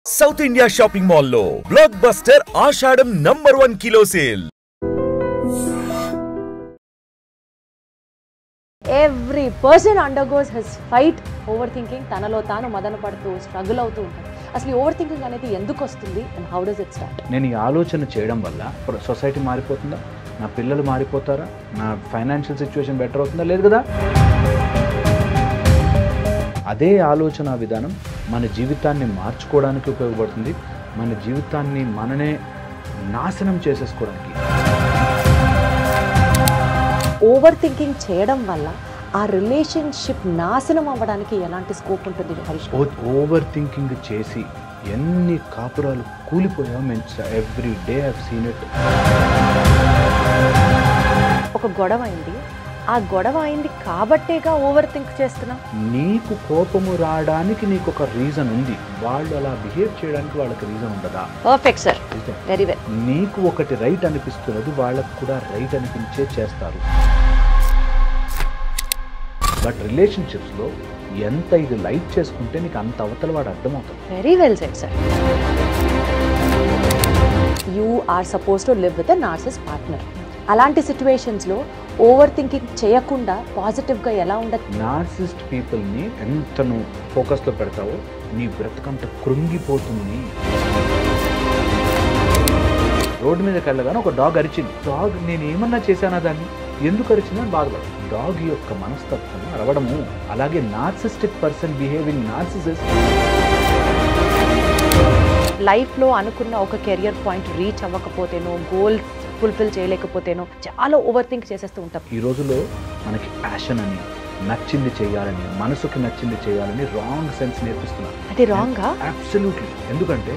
South India shopping mall లో block buster ఆషాఢం #1 kilo sale. Every person undergoes his fight overthinking. తనలో తాను మదన పడుతూ struggle అవుతూ ఉంటాడు. అసలు ఓవర్ థింకింగ్ అనేది ఎందుకు వస్తుంది and how does it start? నేను ఈ ఆలోచన చేయడం వల్ల సొసైటీ మారిపోతుందా, నా పిల్లలు మారిపోతారా, నా ఫైనాన్షియల్ సిచ్యువేషన్ బెటర్ అవుతుందా? లేదు కదా. అదే ఆలోచన విధానం మన జీవితాన్ని మార్చుకోవడానికి ఉపయోగపడుతుంది, మన జీవితాన్ని మననే నాశనం చేసేసుకోవడానికి. ఓవర్ థింకింగ్ చేయడం వల్ల ఆ రిలేషన్షిప్ నాశనం అవ్వడానికి ఎలాంటి స్కోప్ ఉంటుంది హరీష్? ఓవర్ థింకింగ్ చేసి ఎన్ని కాపురాలు కూలిపోయావు. Every day I have seen it. ఒక గొడవ అయింది, ఆ గొడవ అయింది కాబట్టేగా ఓవర్ థింక్ చేస్తున్నాం. నీకు కోపము రావడానికి నీకు ఒక రీజన్ ఉంది, వాళ్ళు అలా బిహేవ్ చేయడానికి వాళ్ళకి రీజన్ ఉండదా? Perfect sir, very well. నీకు ఒకటి రైట్ అనిపిస్తున్నది వాళ్ళకు కూడా రైట్ అనిపించే చేస్తారు. బట్ రిలేషన్షిప్స్లో ఎంత ఇది లైట్ చేసుకుంటే నీకు అంత అవతల వాడు అర్థమవుతుంది. Very well said sir. You are suppose to live with a narcissist partner. అలాంటి సిచ్యువేషన్స్లో ఓవర్ థింకింగ్ చేయకుండా పాజిటివ్గా ఎలా ఉండదు? నార్సిసిస్ట్ పీపుల్ని ఎంత నువ్వు ఫోకస్లో పెడతావో నీ బ్రతకంత కృంగిపోతుంది. రోడ్డు మీదకి వెళ్ళగానే ఒక డాగ్ అరిచింది. డాగ్ నేను ఏమన్నా చేశానా, దాన్ని ఎందుకు అరిచిందని బాధపడదు. డాగ్ యొక్క మనస్తత్వం అరవడము. అలాగే నార్సిస్టిక్ పర్సన్ బిహేవింగ్ నార్సిసిస్ట్ లైఫ్లో అనుకున్న ఒక కెరియర్ పాయింట్ రీచ్ అవ్వకపోతేనో, గోల్ ఫుల్ఫిల్ చేయలేకపోతేనో చాలా ఓవర్ థింక్ చేసేస్తూ ఉంటాం. ఈ రోజులో మనకి ప్యాషన్ అని, నచ్చింది చేయాలని, మనసుకి నచ్చింది చేయాలని రాంగ్ సెన్స్ నేర్పిస్తున్నారు. అది రాంగా? అబ్సల్యూట్లీ. ఎందుకంటే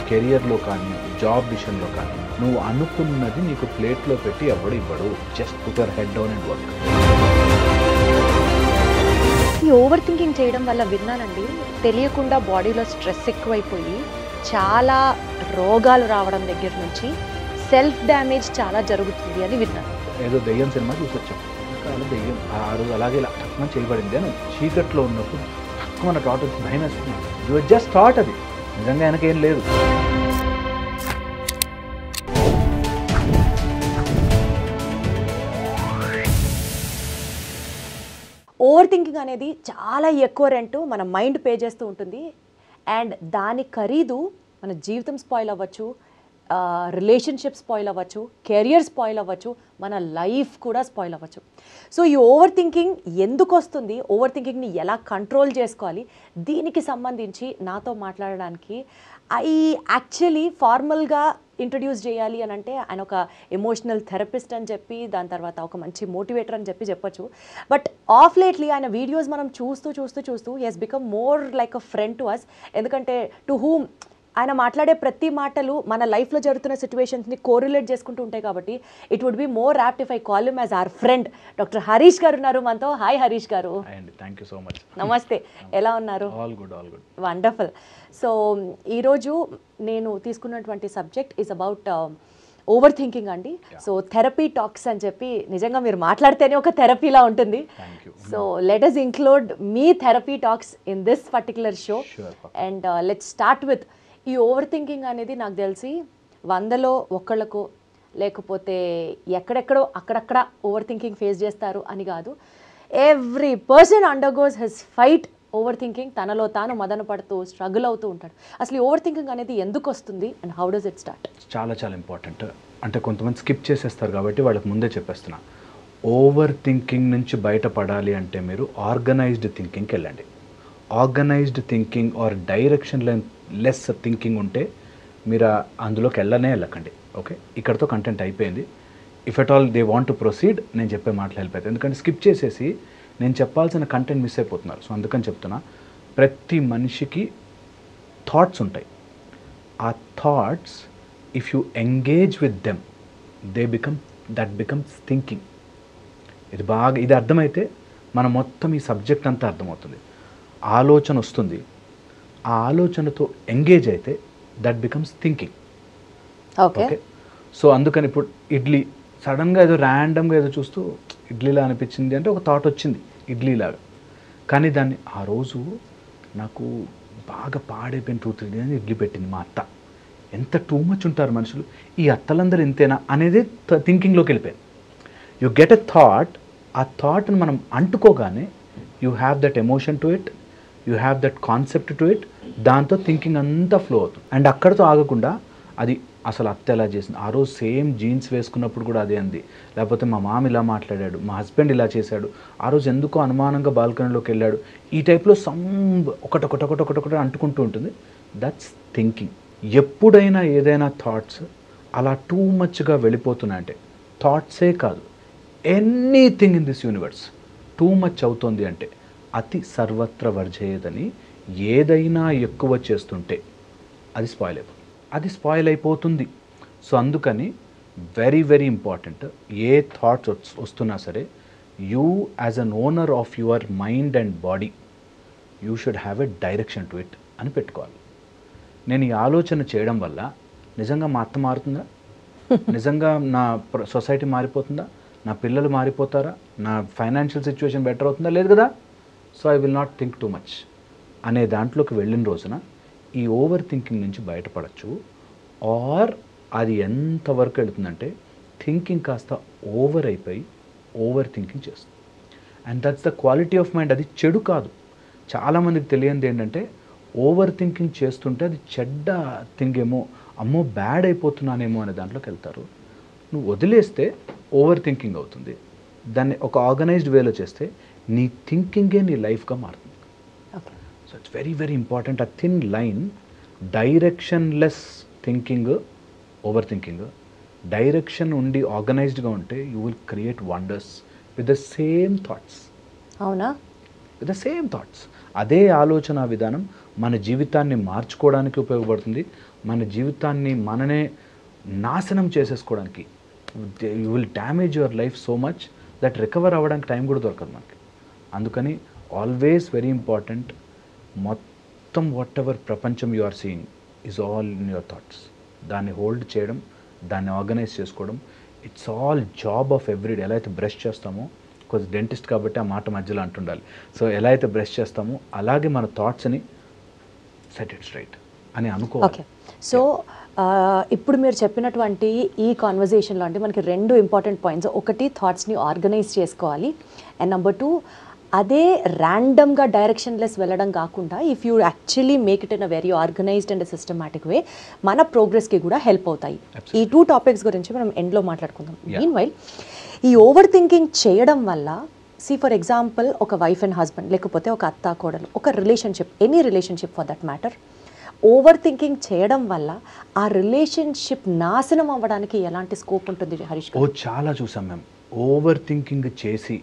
కెరియర్లో కానీ జాబ్ విషయంలో కానీ నువ్వు అనుకున్నది నీకు ప్లేట్లో పెట్టి ఎవడు ఇవ్వడు. Just put your head down and work. ఈ ఓవర్ థింకింగ్ చేయడం వల్ల విన్నానండి, తెలియకుండా బాడీలో స్ట్రెస్ ఎక్కువైపోయి చాలా రోగాలు రావడం దగ్గర నుంచి సెల్ఫ్ డ్యామేజ్ చాలా జరుగుతుంది అని విన్నాను. ఏదో దెయ్యం సినిమా చూసొచ్చాం, దెయ్యం అలాగే తక్కువ చేయబడింది అని చీకట్లో ఉన్నప్పుడు తక్కువ థాట్ వచ్చి భయం వేస్తున్నాను. యు జస్ట్ థాట్, అది నిజంగా వెనకేం లేదు. ఓవర్ థింకింగ్ అనేది చాలా ఎక్కువ రెంట్ మన మైండ్ పే చేస్తూ ఉంటుంది. అండ్ దాని ఖరీదు మన జీవితం స్పాయిల్ అవ్వచ్చు, రిలేషన్షిప్ స్పాయిల్ అవ్వచ్చు, కెరియర్ స్పాయిల్ అవ్వచ్చు, మన లైఫ్ కూడా స్పాయిల్ అవ్వచ్చు. సో ఈ ఓవర్ థింకింగ్ ఎందుకు వస్తుంది, ఓవర్ థింకింగ్ని ఎలా కంట్రోల్ చేసుకోవాలి, దీనికి సంబంధించి నాతో మాట్లాడడానికి యాక్చువల్లీ ఫార్మల్గా ఇంట్రడ్యూస్ చేయాలి అని అంటే ఆయన ఒక ఎమోషనల్ థెరపిస్ట్ అని చెప్పి, దాని తర్వాత ఒక మంచి మోటివేటర్ అని చెప్పొచ్చు. బట్ ఆఫ్ లేట్లీ ఆయన వీడియోస్ మనం చూస్తూ he he's become more like a friend to us. ఎందుకంటే టు హూమ్ ఆయన మాట్లాడే ప్రతి మాటలు మన లైఫ్లో జరుగుతున్న సిచ్యువేషన్స్ని కోరిలేట్ చేసుకుంటూ ఉంటాయి. కాబట్టి it would be more apt if I call him as our friend. Doctor Harish garu ఉన్నారు మనతో. Hi Harish garu. Thank you so much. నమస్తే, ఎలా ఉన్నారు? All good. వండర్ఫుల్. సో ఈరోజు నేను తీసుకున్నటువంటి subject is about over thinking అండి. సో థెరపీ టాక్స్ అని చెప్పి, నిజంగా మీరు మాట్లాడితేనే ఒక థెరపీలా ఉంటుంది. So let us include me therapy talks in this particular show. And let's start with ఈ ఓవర్ థింకింగ్ అనేది నాకు తెలిసి 100లో 1 లేకపోతే ఎక్కడెక్కడో అక్కడక్కడ ఓవర్ థింకింగ్ ఫేస్ చేస్తారు అని కాదు. Every person undergoes his fight over thinking. తనలో తాను మదన పడుతూ స్ట్రగుల్ అవుతూ ఉంటాడు. అసలు ఓవర్ థింకింగ్ అనేది ఎందుకు వస్తుంది and how does it start? చాలా ఇంపార్టెంట్. అంటే కొంతమంది స్కిప్ చేసేస్తారు కాబట్టి వాళ్ళకి ముందే చెప్పేస్తున్నా. ఓవర్ థింకింగ్ నుంచి బయటపడాలి అంటే మీరు ఆర్గనైజ్డ్ థింకింగ్కి వెళ్ళండి. Organised thinking or directionless thinking ఉంటే మీరు అందులోకి వెళ్ళకండి. ఓకే, ఇక్కడతో కంటెంట్ అయిపోయింది. If at all they want to proceed, నేను చెప్పే మాటలు వెళ్ళిపోతాయి. ఎందుకంటే స్కిప్ చేసేసి నేను చెప్పాల్సిన కంటెంట్ మిస్ అయిపోతున్నారు. సో అందుకని చెప్తున్నా, ప్రతి మనిషికి థాట్స్ ఉంటాయి. ఆ thoughts if you engage with them that becomes thinking. ఇది అర్థమైతే మన మొత్తం ఈ సబ్జెక్ట్ అంతా అర్థమవుతుంది. ఆలోచన వస్తుంది, ఆ ఆలోచనతో ఎంగేజ్ అయితే that becomes thinking. Okay, so అందుకని ఇప్పుడు ఇడ్లీ సడన్గా ఏదో ర్యాండమ్గా ఏదో చూస్తూ ఇడ్లీలా అనిపించింది అంటే ఒక థాట్ వచ్చింది ఇడ్లీలాగా. కానీ దాన్ని ఆ రోజు నాకు బాగా పాడైపోయిన 2-3 డేస్ ఇడ్లీ పెట్టింది మా అత్త. ఎంత టూ మచ్ ఉంటారు మనుషులు, ఈ అత్తలందరూ ఇంతేనా అనేది థింకింగ్లోకి వెళ్ళిపోయింది. యు గెట్ ఎ థాట్, ఆ థాట్ని మనం అంటుకోగానే you have that emotion to it, you have that concept to it, దాంతో థింకింగ్ అంతా ఫ్లో అవుతుంది. అండ్ అక్కడితో ఆగకుండా అది అసలు అత్త ఎలా చేసింది, ఆ రోజు సేమ్ జీన్స్ వేసుకున్నప్పుడు కూడా అదే అంది, లేకపోతే మా మామ ఇలా మాట్లాడాడు, మా హస్బెండ్ ఇలా చేశాడు, ఆ రోజు ఎందుకో అనుమానంగా బాల్కనీలోకి వెళ్ళాడు, ఈ టైప్లో ఒకటొకటి అంటుకుంటూ ఉంటుంది. That's thinking. ఎప్పుడైనా ఏదైనా థాట్స్ అలా టూ మచ్గా వెళ్ళిపోతున్నాయంటే, థాట్సే కాదు anything in this universe too much అవుతుంది అంటే, అతి సర్వత్ర వర్జయేదని, ఏదైనా ఎక్కువ చేస్తుంటే అది స్పాయిల్ అయిపోతుంది. సో అందుకని వెరీ వెరీ ఇంపార్టెంట్, ఏ థాట్స్ వస్తున్నా సరే you as an owner of your mind and body you should have a direction to it అని పెట్టుకోవాలి. నేను ఈ ఆలోచన చేయడం వల్ల నిజంగా మా అత్త మారుతుందా, నిజంగా నా సొసైటీ మారిపోతుందా, నా పిల్లలు మారిపోతారా, నా ఫైనాన్షియల్ సిచ్యువేషన్ బెటర్ అవుతుందా, లేదు కదా. So I will not think too much అనే దాంట్లోకి వెళ్ళిన రోజున ఈ ఓవర్ థింకింగ్ నుంచి బయటపడచ్చు. ఆర్ అది ఎంతవరకు వెళుతుందంటే థింకింగ్ కాస్త ఓవర్ అయిపోయి ఓవర్ థింకింగ్ చేస్తుంది. And that's the quality of mind. అది చెడు కాదు. చాలామందికి తెలియంది ఏంటంటే ఓవర్ థింకింగ్ చేస్తుంటే అది చెడ్డ థింగ్ ఏమో, అమ్మో బ్యాడ్ అయిపోతున్నానేమో అనే దాంట్లోకి వెళ్తారు. నువ్వు వదిలేస్తే ఓవర్ థింకింగ్ అవుతుంది. దాన్ని ఒక ఆర్గనైజ్డ్ వేలో చేస్తే నీ థింకింగే నీ లైఫ్గా మారుతుంది. So it's very very important. ఆ థిన్ లైన్, డైరెక్షన్లెస్ థింకింగ్, ఓవర్ థింకింగ్. డైరెక్షన్ ఉండి ఆర్గనైజ్డ్గా ఉంటే you will create wonders with the same thoughts. అవునా? With the same thoughts. అదే ఆలోచన విధానం మన జీవితాన్ని మార్చుకోవడానికి ఉపయోగపడుతుంది. మన జీవితాన్ని మననే నాశనం చేసేసుకోవడానికి, you will damage your life so much that recover అవ్వడానికి టైం కూడా దొరకదు మనకి. అందుకని ఆల్వేస్ వెరీ ఇంపార్టెంట్, మొత్తం వాట్ ఎవర్ ప్రపంచం you are seeing is all in your thoughts. దాన్ని హోల్డ్ చేయడం, దాన్ని ఆర్గనైజ్ చేసుకోవడం, it's all job of everyday. ఎలా అయితే బ్రష్ చేస్తామో, కొంచెం డెంటిస్ట్ కాబట్టి ఆ మాట మధ్యలో అంటుండాలి. సో ఎలా అయితే బ్రష్ చేస్తామో అలాగే మన థాట్స్ని సెట్ ఇట్ స్ట్రైట్ అని అనుకోవాలి. ఓకే. సో ఇప్పుడు మీరు చెప్పినటువంటి ఈ కాన్వర్జేషన్లో అంటే మనకి 2 ఇంపార్టెంట్ పాయింట్స్. ఒకటి, థాట్స్ని ఆర్గనైజ్ చేసుకోవాలి. అండ్ నెంబర్ 2, అదే ర్యాండమ్గా డైరెక్షన్లెస్ వెళ్ళడం కాకుండా if you actually make it in a very organised and systematic way మన ప్రోగ్రెస్కి కూడా హెల్ప్ అవుతాయి. ఈ 2 టాపిక్స్ గురించి మనం ఎండ్లో మాట్లాడుకుందాం. మీన్వైల్ ఈ ఓవర్ థింకింగ్ చేయడం వల్ల, ఫర్ ఎగ్జాంపుల్ ఒక వైఫ్ అండ్ హస్బెండ్, లేకపోతే ఒక అత్త కోడలు, ఒక relationship, any relationship for that matter, over thinking చేయడం వల్ల ఆ రిలేషన్షిప్ నాశనం అవ్వడానికి ఎలాంటి స్కోప్ ఉంటుంది హరీష్ గారు? చాలా చూసాం మేము. ఓవర్ థింకింగ్ చేసి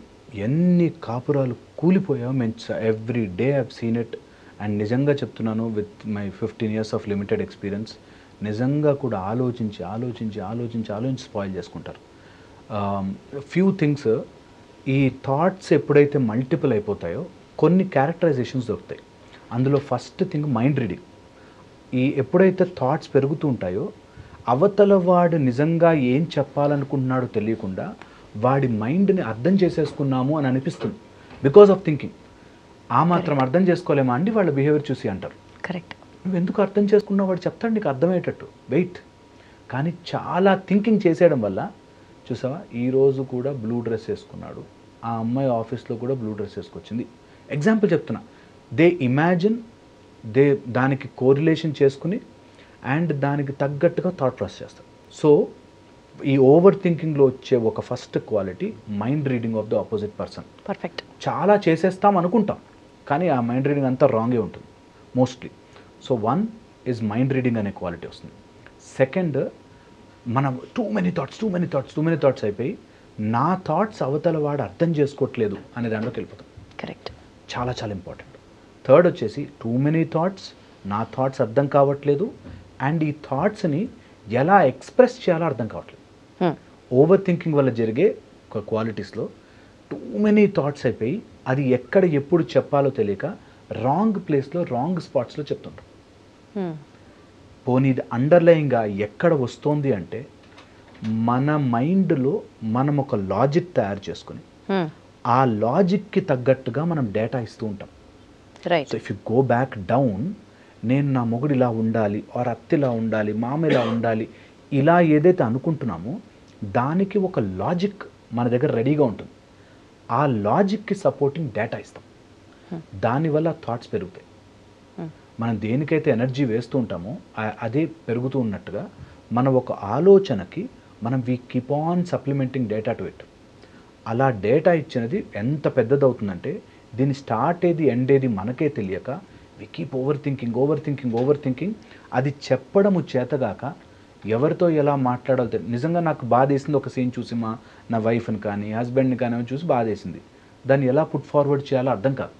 ఎన్ని కాపురాలు కూలిపోయావు మేము. Every day I've seen it. And నిజంగా చెప్తున్నాను, with my 15 years of limited experience, నిజంగా కూడా ఆలోచించి స్పాయిల్ చేసుకుంటారు. ఫ్యూ థింగ్స్, ఈ థాట్స్ ఎప్పుడైతే మల్టిపుల్ అయిపోతాయో కొన్ని క్యారెక్టరైజేషన్స్ దొరుకుతాయి. అందులో ఫస్ట్ థింగ్ మైండ్ రీడింగ్. ఎప్పుడైతే థాట్స్ పెరుగుతూ ఉంటాయో అవతల వాడు నిజంగా ఏం చెప్పాలనుకుంటున్నాడో తెలియకుండా వాడి మైండ్ని అర్థం చేసేసుకున్నాము అని అనిపిస్తుంది, బికాస్ ఆఫ్ థింకింగ్. ఆ మాత్రం అర్థం చేసుకోలేమా అండి వాళ్ళ బిహేవియర్ చూసి అంటారు. కరెక్ట్. నువ్వు ఎందుకు అర్థం చేసుకున్నావు, వాడు చెప్తాడు నీకు అర్థమయ్యేటట్టు, వెయిట్. కానీ చాలా థింకింగ్ చేసేయడం వల్ల చూసావా, ఈరోజు కూడా బ్లూ డ్రెస్ వేసుకున్నాడు, ఆ అమ్మాయి ఆఫీస్లో కూడా బ్లూ డ్రెస్ వేసుకొచ్చింది. ఎగ్జాంపుల్ చెప్తున్నా. దే ఇమాజిన్, దానికి కోరిలేషన్ చేసుకుని అండ్ దానికి తగ్గట్టుగా థాట్ ప్రాసెస్ చేస్తారు. సో ఈ ఓవర్ థింకింగ్లో వచ్చే ఒక first quality mind reading of the opposite person. Perfect. చాలా చేసేస్తాం అనుకుంటాం, కానీ ఆ మైండ్ రీడింగ్ అంతా రాంగే ఉంటుంది mostly. So 1 is mind reading అనే క్వాలిటీ వస్తుంది. సెకండ్, మనం టూ మెనీ థాట్స్ అయిపోయి నా థాట్స్ అవతల వాడు అర్థం చేసుకోవట్లేదు అనే దాంట్లోకి వెళ్ళిపోతాం. కరెక్ట్. చాలా ఇంపార్టెంట్. థర్డ్ వచ్చేసి టూ మెనీ థాట్స్, నా థాట్స్ అర్థం కావట్లేదు, అండ్ ఈ థాట్స్ని ఎలా ఎక్స్ప్రెస్ చేయాలో అర్థం కావట్లేదు. ఓవర్ థింకింగ్ వల్ల జరిగే క్వాలిటీస్లో టూ మెనీ థాట్స్ అయిపోయి అది ఎక్కడ ఎప్పుడు చెప్పాలో తెలియక రాంగ్ ప్లేస్లో రాంగ్ స్పాట్స్లో చెప్తుంటాం. పోనీ ఇది అండర్లయింగ్గా ఎక్కడ వస్తుంది అంటే మన మైండ్లో మనం ఒక లాజిక్ తయారు చేసుకుని ఆ లాజిక్కి తగ్గట్టుగా మనం డేటా ఇస్తూ ఉంటాం. Right. So if you go back down, నేను నా మొగుడు ఇలా ఉండాలి, ఆర్ అత్త ఇలా ఉండాలి, మామ ఇలా ఉండాలి, ఇలా ఏదైతే అనుకుంటున్నామో దానికి ఒక లాజిక్ మన దగ్గర రెడీగా ఉంటుంది. ఆ లాజిక్కి సపోర్టింగ్ డేటా ఇస్తాం. దానివల్ల థాట్స్ పెరుగుతాయి. మనం దేనికైతే ఎనర్జీ వేస్తూ ఉంటామో అదే పెరుగుతూ ఉన్నట్టుగా మన ఒక ఆలోచనకి మనం we keep on supplementing data to it. అలా డేటా ఇచ్చినది ఎంత పెద్దదవుతుందంటే దీని స్టార్ట్ ఏది ఎండ్ ఏది మనకే తెలియక వి కీప్ ఓవర్ థింకింగ్. అది చెప్పడము చేతగాక ఎవరితో ఎలా మాట్లాడాలో నిజంగా నాకు బాధ వేసింది ఒక సీన్ చూసి నా వైఫ్ని కానీ హస్బెండ్ని కానీ చూసి బాధ వేసింది. దాన్ని ఎలా పుట్ ఫార్వర్డ్ చేయాలో అర్థం కాదు.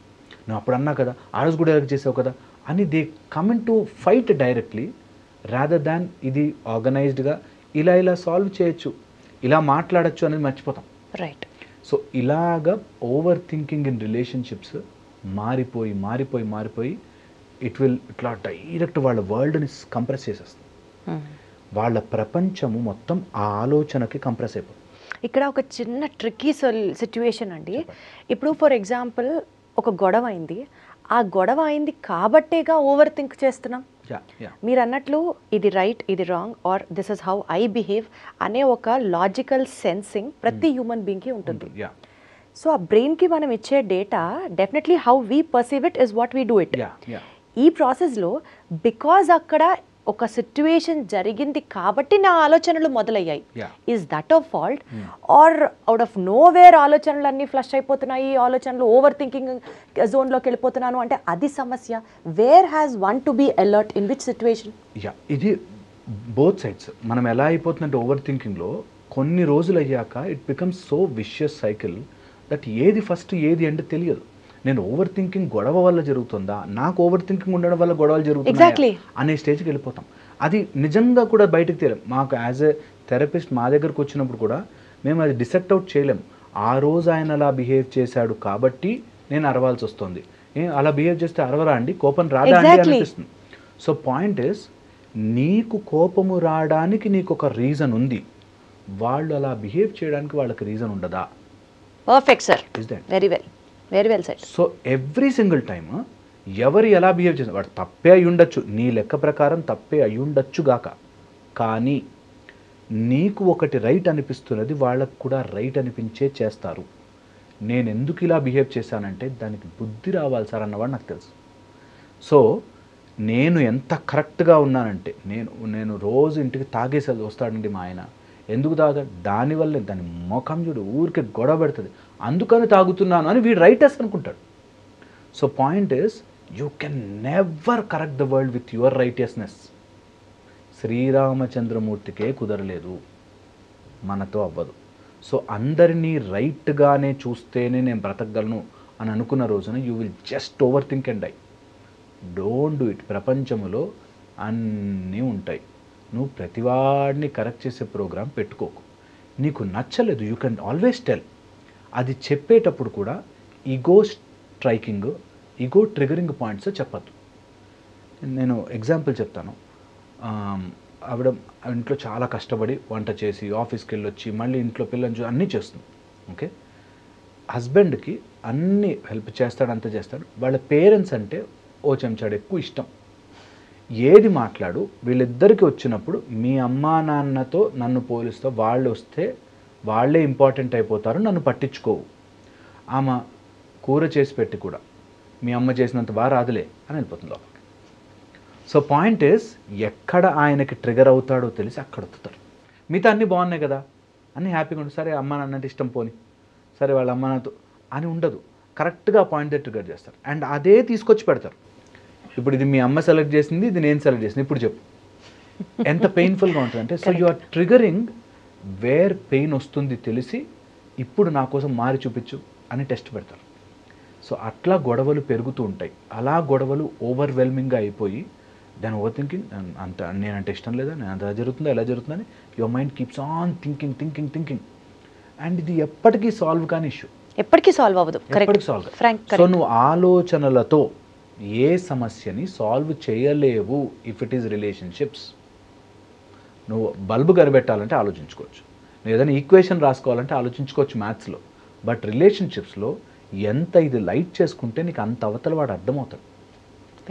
నువ్వు అప్పుడు అన్నా కదా, ఆ రోజు కూడా ఎలా చేసావు కదా అని they coming to fight directly rather than ఇది ఆర్గనైజ్డ్గా ఇలా సాల్వ్ చేయొచ్చు, ఇలా మాట్లాడచ్చు అనేది మర్చిపోతాం. రైట్. సో ఇలాగా ఓవర్ థింకింగ్ ఇన్ రిలేషన్షిప్స్ మారిపోయి ఇట్లా డైరెక్ట్ వాళ్ళ వరల్డ్ని కంప్రెస్ చేసేస్తుంది. వాళ్ళ ప్రపంచము మొత్తం ఆ ఆలోచనకి కంప్రెస్ అయిపోతుంది. ఇక్కడ ఒక చిన్న ట్రిక్కీ సిచ్యువేషన్ అండి. ఇప్పుడు ఫర్ ఎగ్జాంపుల్ ఒక గొడవ అయింది, ఆ గొడవ అయింది కాబట్టేగా ఓవర్ థింక్ చేస్తున్నాం. మీరు అన్నట్లు ఇది రైట్, ఇది wrong, or this is how I behave అనే ఒక లాజికల్ సెన్సింగ్ ప్రతి హ్యూమన్ బీయింగ్కి ఉంటుంది. సో ఆ బ్రెయిన్కి మనం ఇచ్చే data definitely how we perceive it is what we do it. ఈ ప్రాసెస్లో బికాజ్ అక్కడ ఒక సిచ్యువేషన్ జరిగింది కాబట్టి నా ఆలోచనలు మొదలయ్యాయి. Is that a fault or out of nowhere ఆలోచనలు అన్నీ ఫ్లష్ అయిపోతున్నాయి, ఆలోచనలు ఓవర్ థింకింగ్ జోన్లోకి వెళ్ళిపోతున్నాను అంటే అది సమస్య. Where has one to be alert in which situation? ఇది బోత్ సైడ్స్. మనం ఎలా అయిపోతుందంటే ఓవర్ థింకింగ్లో కొన్ని రోజులు అయ్యాక it becomes so vicious cycle that ఏది ఫస్ట్ ఏది అంటే తెలియదు. నేను ఓవర్ థింకింగ్ గొడవ వల్ల జరుగుతుందా, నాకు ఓవర్ థింకింగ్ ఉండడం వల్ల గొడవలు జరుగుతున్నాయి అనే స్టేజ్కి వెళ్ళిపోతాం. అది నిజంగా కూడా బయటకు తెలియదు. మాకు యాజ్ ఎ థెరపిస్ట్ మా దగ్గరకు వచ్చినప్పుడు కూడా మేము అది డిసెక్ట్ అవుట్ చేయలేము. ఆ రోజు ఆయన అలా బిహేవ్ చేశాడు కాబట్టి నేను అరవాల్సి వస్తుంది. అలా బిహేవ్ చేస్తే అరవరా అండి, కోపం రాదా అండి అనిపిస్తుంది. సో పాయింట్ ఇస్, నీకు కోపము రావడానికి నీకు ఒక రీజన్ ఉంది, వాళ్ళు అలా బిహేవ్ చేయడానికి వాళ్ళకి రీజన్ ఉండదా? Perfect sir, very well said. So every single time ఎవరు ఎలా బిహేవ్ చేస్తారు, వాడు తప్పే అయి ఉండొచ్చు, నీ లెక్క ప్రకారం తప్పే అయి ఉండొచ్చు గాక, కానీ నీకు ఒకటి రైట్ అనిపిస్తున్నది వాళ్ళకు కూడా రైట్ అనిపించే చేస్తారు. నేను ఎందుకు ఇలా బిహేవ్ చేశానంటే దానికి బుద్ధి రావాలి సార్ అన్నవాడు నాకు తెలుసు. సో నేను ఎంత కరెక్ట్గా ఉన్నానంటే నేను రోజు ఇంటికి తాగేసి వస్తాడండి మా ఆయన, ఎందుకు తాగుతాడు, దానివల్లే దాని ముఖం చూడు ఊరికే గొడవ పెడుతుంది, అందుకని తాగుతున్నాను అని వీడు రైటర్స్ అనుకుంటాడు. So point is, you can never correct the world with your righteousness. శ్రీరామచంద్రమూర్తికే కుదరలేదు, మనతో అవ్వదు. సో అందరినీ రైట్గానే చూస్తేనే నేను బ్రతకగలను అని అనుకున్న రోజున you will just overthink and die. Don't do it. ప్రపంచంలో అన్నీ ఉంటాయి, నువ్వు ప్రతివాడిని కరెక్ట్ చేసే ప్రోగ్రాం పెట్టుకోకు. నీకు నచ్చలేదు, యూ కెన్ ఆల్వేస్ టెల్. అది చెప్పేటప్పుడు కూడా ego striking, ego triggering points చెప్పద్దు. నేను ఎగ్జాంపుల్ చెప్తాను. ఆవిడ ఇంట్లో చాలా కష్టపడి వంట చేసి ఆఫీస్కి వెళ్ళొచ్చి మళ్ళీ ఇంట్లో పిల్లలు అన్నీ చేస్తుంది. ఓకే, హస్బెండ్కి అన్నీ హెల్ప్ చేస్తాడు, అంతా చేస్తాడు. వాళ్ళ పేరెంట్స్ అంటే ఓ చెంచాడు ఎక్కువ ఇష్టం. ఏది మాట్లాడు వీళ్ళిద్దరికి వచ్చినప్పుడు మీ అమ్మా నాన్నతో నన్ను పోలిస్తూ వాళ్ళు వస్తే వాళ్ళే ఇంపార్టెంట్ అయిపోతారు, నన్ను పట్టించుకోవు. ఆమె కూర చేసి పెట్టి కూడా మీ అమ్మ చేసినంత బాగా రాదులే అని వెళ్ళిపోతుంది లోపలికి. సో పాయింట్ ఈస్, ఎక్కడ ఆయనకి ట్రిగర్ అవుతాడో తెలిసి అక్కడ వస్తారు. మిగతా అన్నీ బాగున్నాయి కదా అన్నీ హ్యాపీగా ఉంటుంది, సరే అమ్మ నాన్నంటే ఇష్టం పోని, సరే వాళ్ళ అమ్మ నాన్నతో అని ఉండదు. కరెక్ట్గా పాయింట్ ట్రిగర్ చేస్తారు అండ్ అదే తీసుకొచ్చి పెడతారు. ఇప్పుడు ఇది మీ అమ్మ సెలెక్ట్ చేసింది, ఇది నేను సెలెక్ట్ చేసింది, ఇప్పుడు చెప్పు ఎంత పెయిన్ఫుల్గా ఉంటుంది అంటే. So you are triggering where pain వస్తుంది తెలిసి ఇప్పుడు నా కోసం మారి చూపించు అని టెస్ట్ పెడతారు. సో అట్లా గొడవలు పెరుగుతూ ఉంటాయి. అలా గొడవలు ఓవర్వెల్మింగ్గా అయిపోయి దాని ఓవర్ థింకింగ్, అంత నేనంటే ఇష్టం లేదా, నేను అంత జరుగుతుందా ఎలా జరుగుతుందని your mind keeps on thinking and ఇది ఎప్పటికీ సాల్వ్ కాని ఇష్యూ, ఎప్పటికీ సాల్వ్ అవ్వదు. ఎప్పటికీ సాల్వ్. సో నువ్వు ఆలోచనలతో ఏ సమస్యని సాల్వ్ చేయలేవు. ఇఫ్ ఇట్ ఈస్ రిలేషన్షిప్స్, నువ్వు బల్బు గరిపెట్టాలంటే ఆలోచించుకోవచ్చు, నువ్వు ఏదైనా ఈక్వేషన్ రాసుకోవాలంటే ఆలోచించుకోవచ్చు మ్యాథ్స్లో. బట్ రిలేషన్షిప్స్లో ఎంత ఇది లైట్ చేసుకుంటే నీకు అంత అవతల వాడు అర్థమవుతాడు.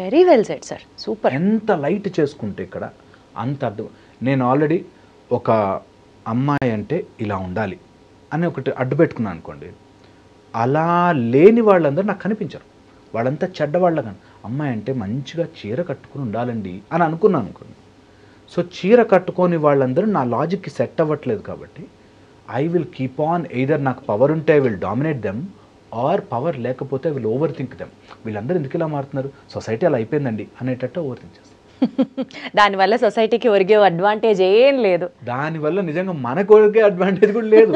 Very well said sir, super. ఎంత లైట్ చేసుకుంటే ఇక్కడ అంత అర్థం. నేను ఆల్రెడీ ఒక అమ్మాయి అంటే ఇలా ఉండాలి అని ఒకటి అడ్డు పెట్టుకున్నాను అనుకోండి, అలా లేని వాళ్ళందరూ నాకు కనిపించరు. వాళ్ళంతా చెడ్డవాళ్ళ కానీ అమ్మాయి అంటే మంచిగా చీర కట్టుకుని ఉండాలండి అని అనుకున్నాను అనుకోండి. సో చీర కట్టుకొని వాళ్ళందరూ నా లాజిక్కి సెట్ అవ్వట్లేదు కాబట్టి I will keep on, either నాకు పవర్ ఉంటే I will dominate them, or power లేకపోతే I will overthink them. వీళ్ళందరూ ఎందుకు ఇలా మారుతున్నారు, సొసైటీ అలా అయిపోయిందండి అనేటట్టు ఓవర్ థింక్ చేస్తాను. దానివల్ల సొసైటీకి ఒరిగే అడ్వాంటేజ్ ఏం లేదు, దానివల్ల నిజంగా మనకు ఒరిగే అడ్వాంటేజ్ కూడా లేదు.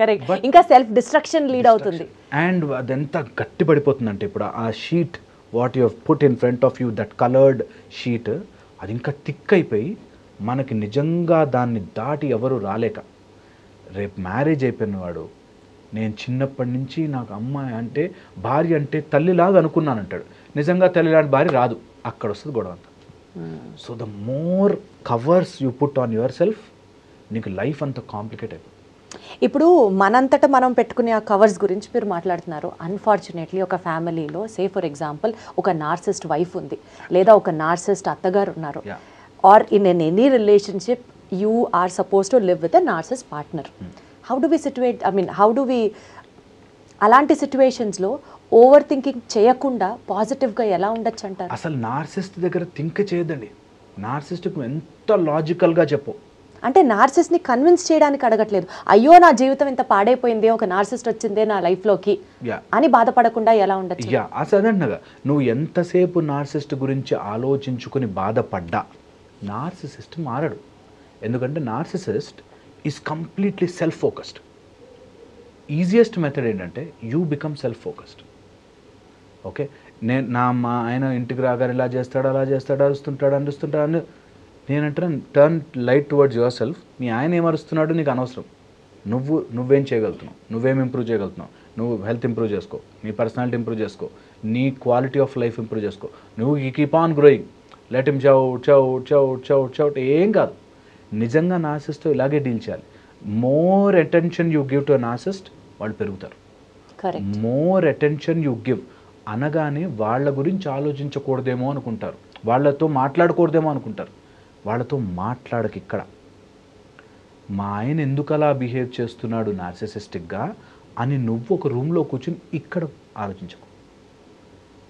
కరెక్ట్, ఇంకా సెల్ఫ్ డిస్ట్రక్షన్ లీడ్ అవుతుంది. అండ్ అదెంత గట్టి పడిపోతుందంటే ఇప్పుడు ఆ sheet what you put in front of you, that coloured sheet, అది ఇంకా థిక్ అయిపోయి మనకి నిజంగా దాన్ని దాటి ఎవరు రాలేక, రేపు మ్యారేజ్ అయిపోయిన వాడు నేను చిన్నప్పటి నుంచి నాకు అమ్మాయి అంటే భార్య అంటే తల్లిలాగా అనుకున్నాను అంటాడు. నిజంగా తల్లిలాంటి భార్య రాదు, అక్కడ వస్తుంది గొడవ అంతా. So the more covers you put on your self, నీకు లైఫ్ అంత కాంప్లికేట్ అయిపోతుంది. ఇప్పుడు మనంతట మనం పెట్టుకునే ఆ కవర్స్ గురించి మీరు మాట్లాడుతున్నారు. అన్ఫార్చునేట్లీ ఒక ఫ్యామిలీలో సే ఫర్ ఎగ్జాంపుల్ ఒక నార్సిస్ట్ వైఫ్ ఉంది, లేదా ఒక నార్సిస్ట్ అత్తగారు ఉన్నారు, or in any relationship you are suppose to live with a narcissist partner. How do we situate, I mean how do we అలాంటి సిచ్యువేషన్స్లో ఓవర్ థింకింగ్ చేయకుండా పాజిటివ్గా ఎలా ఉండొచ్చు అంటారు? అసలు నార్సిస్ట్ దగ్గర థింక్ చేయదండి. నార్సిస్ట్కి ఎంత లాజికల్గా చెప్పు. అంటే నార్సిస్ట్ని కన్విన్స్ చేయడానికి అడగట్లేదు, అయ్యో నా జీవితం ఇంత పాడైపోయింది, ఒక నార్సిస్ట్ వచ్చిందే నా లైఫ్లోకి అని బాధపడకుండా ఎలా ఉండొచ్చు? అసలు నువ్వు ఎంతసేపు నార్సిస్ట్ గురించి ఆలోచించుకుని బాధపడ్డా నార్సిసిస్ట్ మారడు. ఎందుకంటే narcissist is completely self focused. Easiest method ఏంటంటే you become self focused. Okay, మా ఆయన ఇంటికి రాగానే ఇలా చేస్తాడు, అలా చేస్తాడు, అరుస్తుంటాడు, అందిస్తుంటాడు, నేనంటాను turn light towards yourself. మీ ఆయన ఏం అరుస్తున్నాడు నీకు అనవసరం. నువ్వేం చేయగలుగుతున్నావు, నువ్వేం ఇంప్రూవ్ చేయగలుగుతున్నావు, నువ్వు హెల్త్ ఇంప్రూవ్ చేసుకో, నీ పర్సనాలిటీ ఇంప్రూవ్ చేసుకో, నీ క్వాలిటీ ఆఫ్ లైఫ్ ఇంప్రూవ్ చేసుకో. నువ్వు keep on growing, let him shout ఏం కాదు. నిజంగా నార్సిస్ట్తో ఇలాగే డీల్ చేయాలి. More attention you give to narcissist, వాళ్ళు పెరుగుతారు. మోర్ అటెన్షన్ యూ గివ్ అనగానే వాళ్ళ గురించి ఆలోచించకూడదేమో అనుకుంటారు, వాళ్ళతో మాట్లాడకూడదేమో అనుకుంటారు. వాళ్ళతో మాట్లాడక ఇక్కడ మా ఆయన ఎందుకు అలా బిహేవ్ చేస్తున్నాడు నార్సిసిస్టిక్గా అని నువ్వు ఒక రూమ్లో కూర్చుని ఇక్కడ ఆలోచించకు.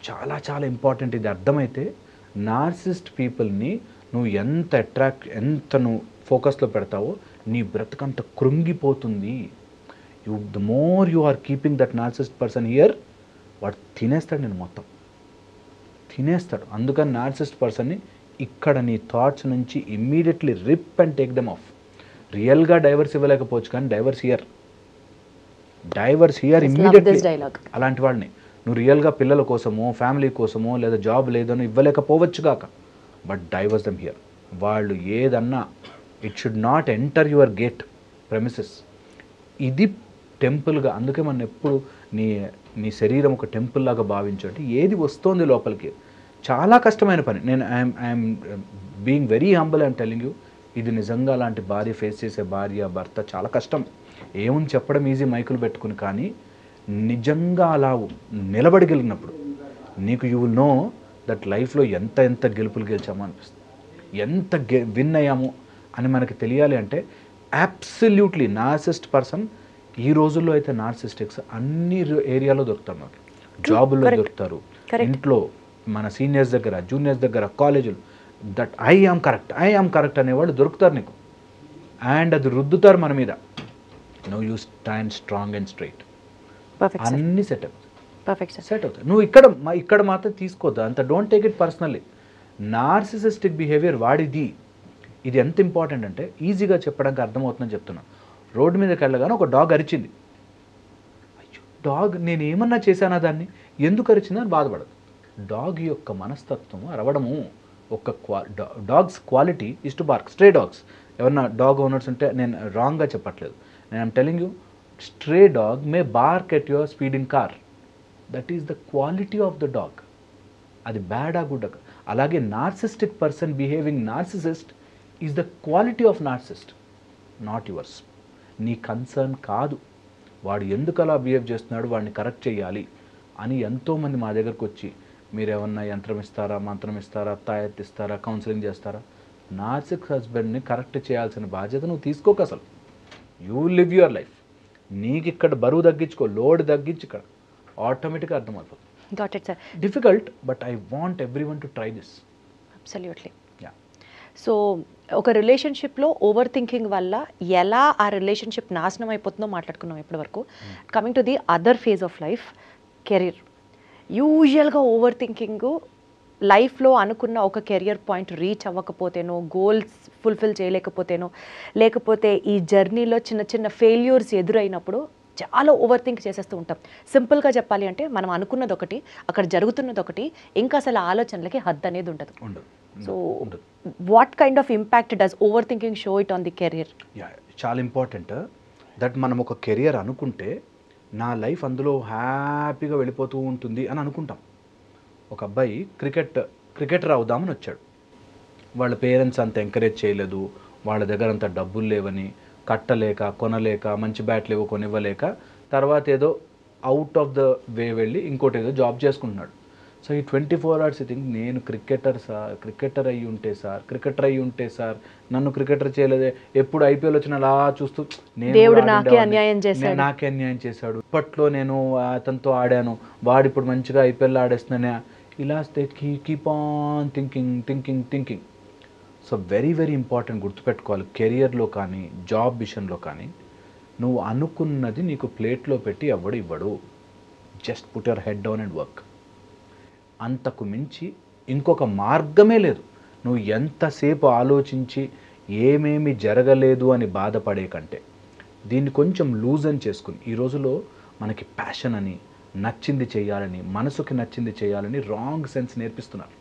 చాలా చాలా ఇంపార్టెంట్ ఇది. అర్థమైతే నార్సిస్ట్ పీపుల్ని నువ్వు ఎంత నువ్వు ఫోకస్లో పెడతావో నీ బ్రతకంత కృంగిపోతుంది. The more you are keeping that narcissist person here, వాడు తినేస్తాడు, నేను మొత్తం తినేస్తాడు. అందుకని నార్సిస్ట్ పర్సన్ని ఇక్కడ నీ థాట్స్ నుంచి immediately rip and take them off. రియల్గా డైవర్స్ ఇవ్వలేకపోవచ్చు కానీ డైవర్స్ హియర్ ఇమ్మీడియట్లీ. అలాంటి వాడిని నువ్వు రియల్గా పిల్లల కోసమో ఫ్యామిలీ కోసమో లేదా జాబ్ లేదనో ఇవ్వలేకపోవచ్చు కాక, బట్ డైవర్స్ దెమ్ హియర్. వాళ్ళు ఏదన్నా it should not enter your gate premises. ఇది టెంపుల్గా, అందుకే మనం ఎప్పుడు నీ శరీరం ఒక టెంపుల్ లాగా భావించండి. ఏది వస్తోంది లోపలికి చాలా కష్టమైన పని. నేను I'm being very humble, I'm telling you. ఇది నిజంగా అలాంటి భార్య ఫేస్ చేసే భర్త చాలా కష్టం. ఏముంది చెప్పడం ఈజీ మైకులు పెట్టుకుని, కానీ నిజంగా అలా నిలబడగలిగినప్పుడు నీకు యూ విల్ నో దట్ లైఫ్లో ఎంత గెలుపులు గెలిచామో అనిపిస్తుంది, ఎంత విన్ అయ్యాము అని మనకి తెలియాలి. అంటే అబ్సల్యూట్లీ నార్సిస్ట్ పర్సన్ ఈ రోజుల్లో అయితే నార్సిస్టిక్స్ అన్ని ఏరియాలో దొరుకుతారు. మనకి జాబుల్లో దొరుకుతారు, ఇంట్లో మన సీనియర్స్ దగ్గర, జూనియర్స్ దగ్గర, కాలేజీలు. దట్ ఐ ఆమ్ కరెక్ట్ అనేవాళ్ళు దొరుకుతారు నీకు, అండ్ అది రుద్దుతారు మన మీద. No you stand strong and straight, అన్నీ సెట్ అవుతాయి. నువ్వు ఇక్కడ మాత్రం తీసుకోవద్దు అంత. Don't take it personally. Narcissistic behaviour వాడిది. ఇది ఎంత ఇంపార్టెంట్ అంటే ఈజీగా చెప్పడానికి అర్థమవుతుందని చెప్తున్నాను. రోడ్డు మీదకి వెళ్ళగానే ఒక డాగ్ అరిచింది. అయ్యో డాగ్, నేను ఏమన్నా చేశానా దాన్ని, ఎందుకు అరిచిందని బాధపడదు. డాగ్ యొక్క మనస్తత్వం అరవడము. ఒక dogs quality is to BARC. Stray dogs, ఎవరన్నా డాగ్ ఓనర్స్ ఉంటే నేను రాంగ్గా చెప్పట్లేదు, నేను I'm telling you, stray dog May BARC at your speeding car. That is the quality of the dog. అది బ్యాడా గుడ్. అలాగే narcissistic person behaving narcissist is the quality of narcissist, not yours. నీ concern కాదు వాడు ఎందుకు అలా behave చేస్తున్నాడు, వాడిని correct చేయాలి. అని ఎంతోమంది మా దగ్గరకు వచ్చి మీరు ఏమన్నా యంత్రం ఇస్తారా, మంత్రం ఇస్తారా, తాయెత్తు ఇస్తారా, కౌన్సిలింగ్ చేస్తారా? నార్సిక్ హస్బెండ్ని కరెక్ట్ చేయాల్సిన బాధ్యత నువ్వు తీసుకోక. అసలు యూ లివ్ యువర్ లైఫ్. నీకు ఇక్కడ బరువు తగ్గించుకో, లోడ్ తగ్గించి ఇక్కడ ఆటోమేటిక్గా అర్థమైపోతుంది. Got it sir. Difficult, but I want everyone to try this. Absolutely. Yeah. So ఒక రిలేషన్షిప్లో ఓవర్ థింకింగ్ వల్ల ఎలా ఆ రిలేషన్షిప్ నాశనం అయిపోతుందో మాట్లాడుకున్నాం ఇప్పటివరకు. Coming to the other phase of life, career. యూజువల్గా ఓవర్ థింకింగ్ లైఫ్లో అనుకున్న ఒక కెరియర్ పాయింట్ రీచ్ అవ్వకపోతేనో, గోల్స్ ఫుల్ఫిల్ చేయలేకపోతేనో, లేకపోతే ఈ జర్నీలో చిన్న చిన్న ఫెయిల్యూర్స్ ఎదురైనప్పుడు చాలా ఓవర్ థింక్ చేసేస్తూ ఉంటాం. సింపుల్గా చెప్పాలి అంటే మనం అనుకున్నది ఒకటి, అక్కడ జరుగుతున్నది ఒకటి, ఇంకా అసలు ఆలోచనలకి హద్దు అనేది ఉండదు. So what kind of impact does over thinking show it on the career? చాలా ఇంపార్టెంట్ దట్ మనం ఒక కెరియర్ అనుకుంటే నా లైఫ్ అందులో హ్యాపీగా వెళ్ళిపోతూ ఉంటుంది అని అనుకుంటాం. ఒక అబ్బాయి క్రికెటర్ అవుదామని వచ్చాడు. వాళ్ళ పేరెంట్స్ అంత ఎంకరేజ్ చేయలేదు, వాళ్ళ దగ్గర అంత డబ్బులు లేవని, కట్టలేక, కొనలేక, మంచి బ్యాట్లు ఏవో కొనివ్వలేక, తర్వాత ఏదో అవుట్ ఆఫ్ ద వే వెళ్ళి ఇంకోటి ఏదో జాబ్ చేసుకుంటున్నాడు. సో ఈ 24 hours థింక్ నేను క్రికెటర్ అయ్యి ఉంటే సార్ నన్ను క్రికెటర్ చేయలేదే, ఎప్పుడు ఐపీఎల్ వచ్చినా అలా చూస్తూ దేవుడు నాకే అన్యాయం చేశాడు, ఇప్పట్లో నేను అతనితో ఆడాను, వాడు ఇప్పుడు మంచిగా ఐపీఎల్ ఆడేస్తున్నానే, ఇలా keep on thinking. So very very important గుర్తుపెట్టుకోవాలి. కెరియర్లో కానీ జాబ్ విషయంలో కానీ నువ్వు అనుకున్నది నీకు ప్లేట్లో పెట్టి ఎవడు ఇవ్వడు. Just put your head down and work. అంతకు మించి ఇంకొక మార్గమే లేదు. నువ్వు ఎంతసేపు ఆలోచించి ఏమేమి జరగలేదు అని బాధపడే కంటే దీన్ని కొంచెం లూజ్ అని చేసుకుని, ఈ రోజులో మనకి ప్యాషన్ అని, నచ్చింది చేయాలని, మనసుకి నచ్చింది చేయాలని రాంగ్ సెన్స్ నేర్పిస్తున్నారు.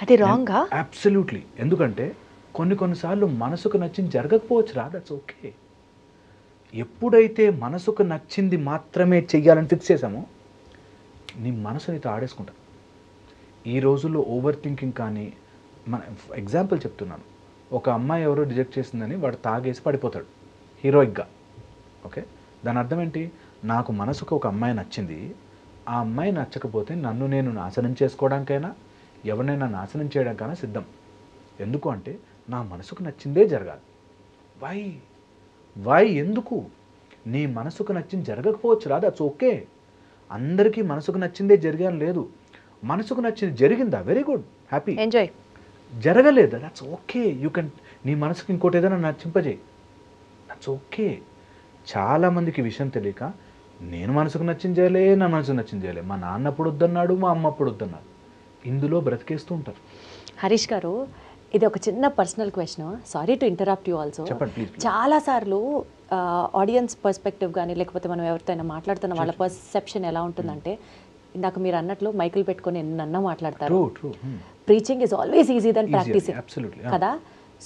అది రాంగా? అబ్సల్యూట్లీ. ఎందుకంటే కొన్నిసార్లు మనసుకు నచ్చింది జరగకపోవచ్చు రా, దట్స్ ఓకే. ఎప్పుడైతే మనసుకు నచ్చింది మాత్రమే చెయ్యాలని ఫిక్స్ చేసామో నీ మనసు నీతో ఆడేసుకుంటా. ఈ రోజుల్లో ఓవర్ థింకింగ్ కానీ, మన ఎగ్జాంపుల్ చెప్తున్నాను, ఒక అమ్మాయి ఎవరో రిజెక్ట్ చేసిందని వాడు తాగేసి పడిపోతాడు హీరోయిక్గా. ఓకే, దాని అర్థం ఏంటి? నాకు మనసుకు ఒక అమ్మాయి నచ్చింది, ఆ అమ్మాయి నచ్చకపోతే నన్ను నేను నాశనం చేసుకోవడానికైనా, ఎవరినైనా నాశనం చేయడానికైనా సిద్ధం. ఎందుకు అంటే నా మనసుకు నచ్చిందే జరగాలి. వై ఎందుకు? నీ మనసుకు నచ్చింది జరగకపోవచ్చు రా, దట్స్ ఓకే. అందరికీ మనసుకు నచ్చిందే జరిగాను లేదు. మనసుకు నచ్చింది జరిగిందా, వెరీ గుడ్, హ్యాపీ, ఎంజాయ్. జరగలేదా, దట్స్ ఓకే. యూ కెన్, నీ మనసుకు ఇంకోటి ఏదైనా నచ్చింపజేయి, దట్స్ ఓకే. చాలామందికి విషయం తెలియక నేను మనసుకు నచ్చింది చేయలే, నా మనసుకు నచ్చింది చేయలే, మా నాన్న అప్పుడు వద్దన్నాడు, మా అమ్మ అప్పుడు వద్దన్నాడు, ఇందులో బ్రతికేస్తూ ఉంటారు. హరీష్ గారు, ఇది ఒక చిన్న personal question, sorry to interrupt you also. చెప్పండి ప్లీజ్. చాలాసార్లు ఆడియన్స్ పర్స్పెక్టివ్ కానీ, లేకపోతే మనం ఎవరితో మాట్లాడుతున్న వాళ్ళ పర్సెప్షన్ ఎలా ఉంటుందంటే, ఇందాక మీరు అన్నట్లు మైకులు పెట్టుకొని ఎన్నన్నా మాట్లాడతారు. Preaching is always easy then practising కదా.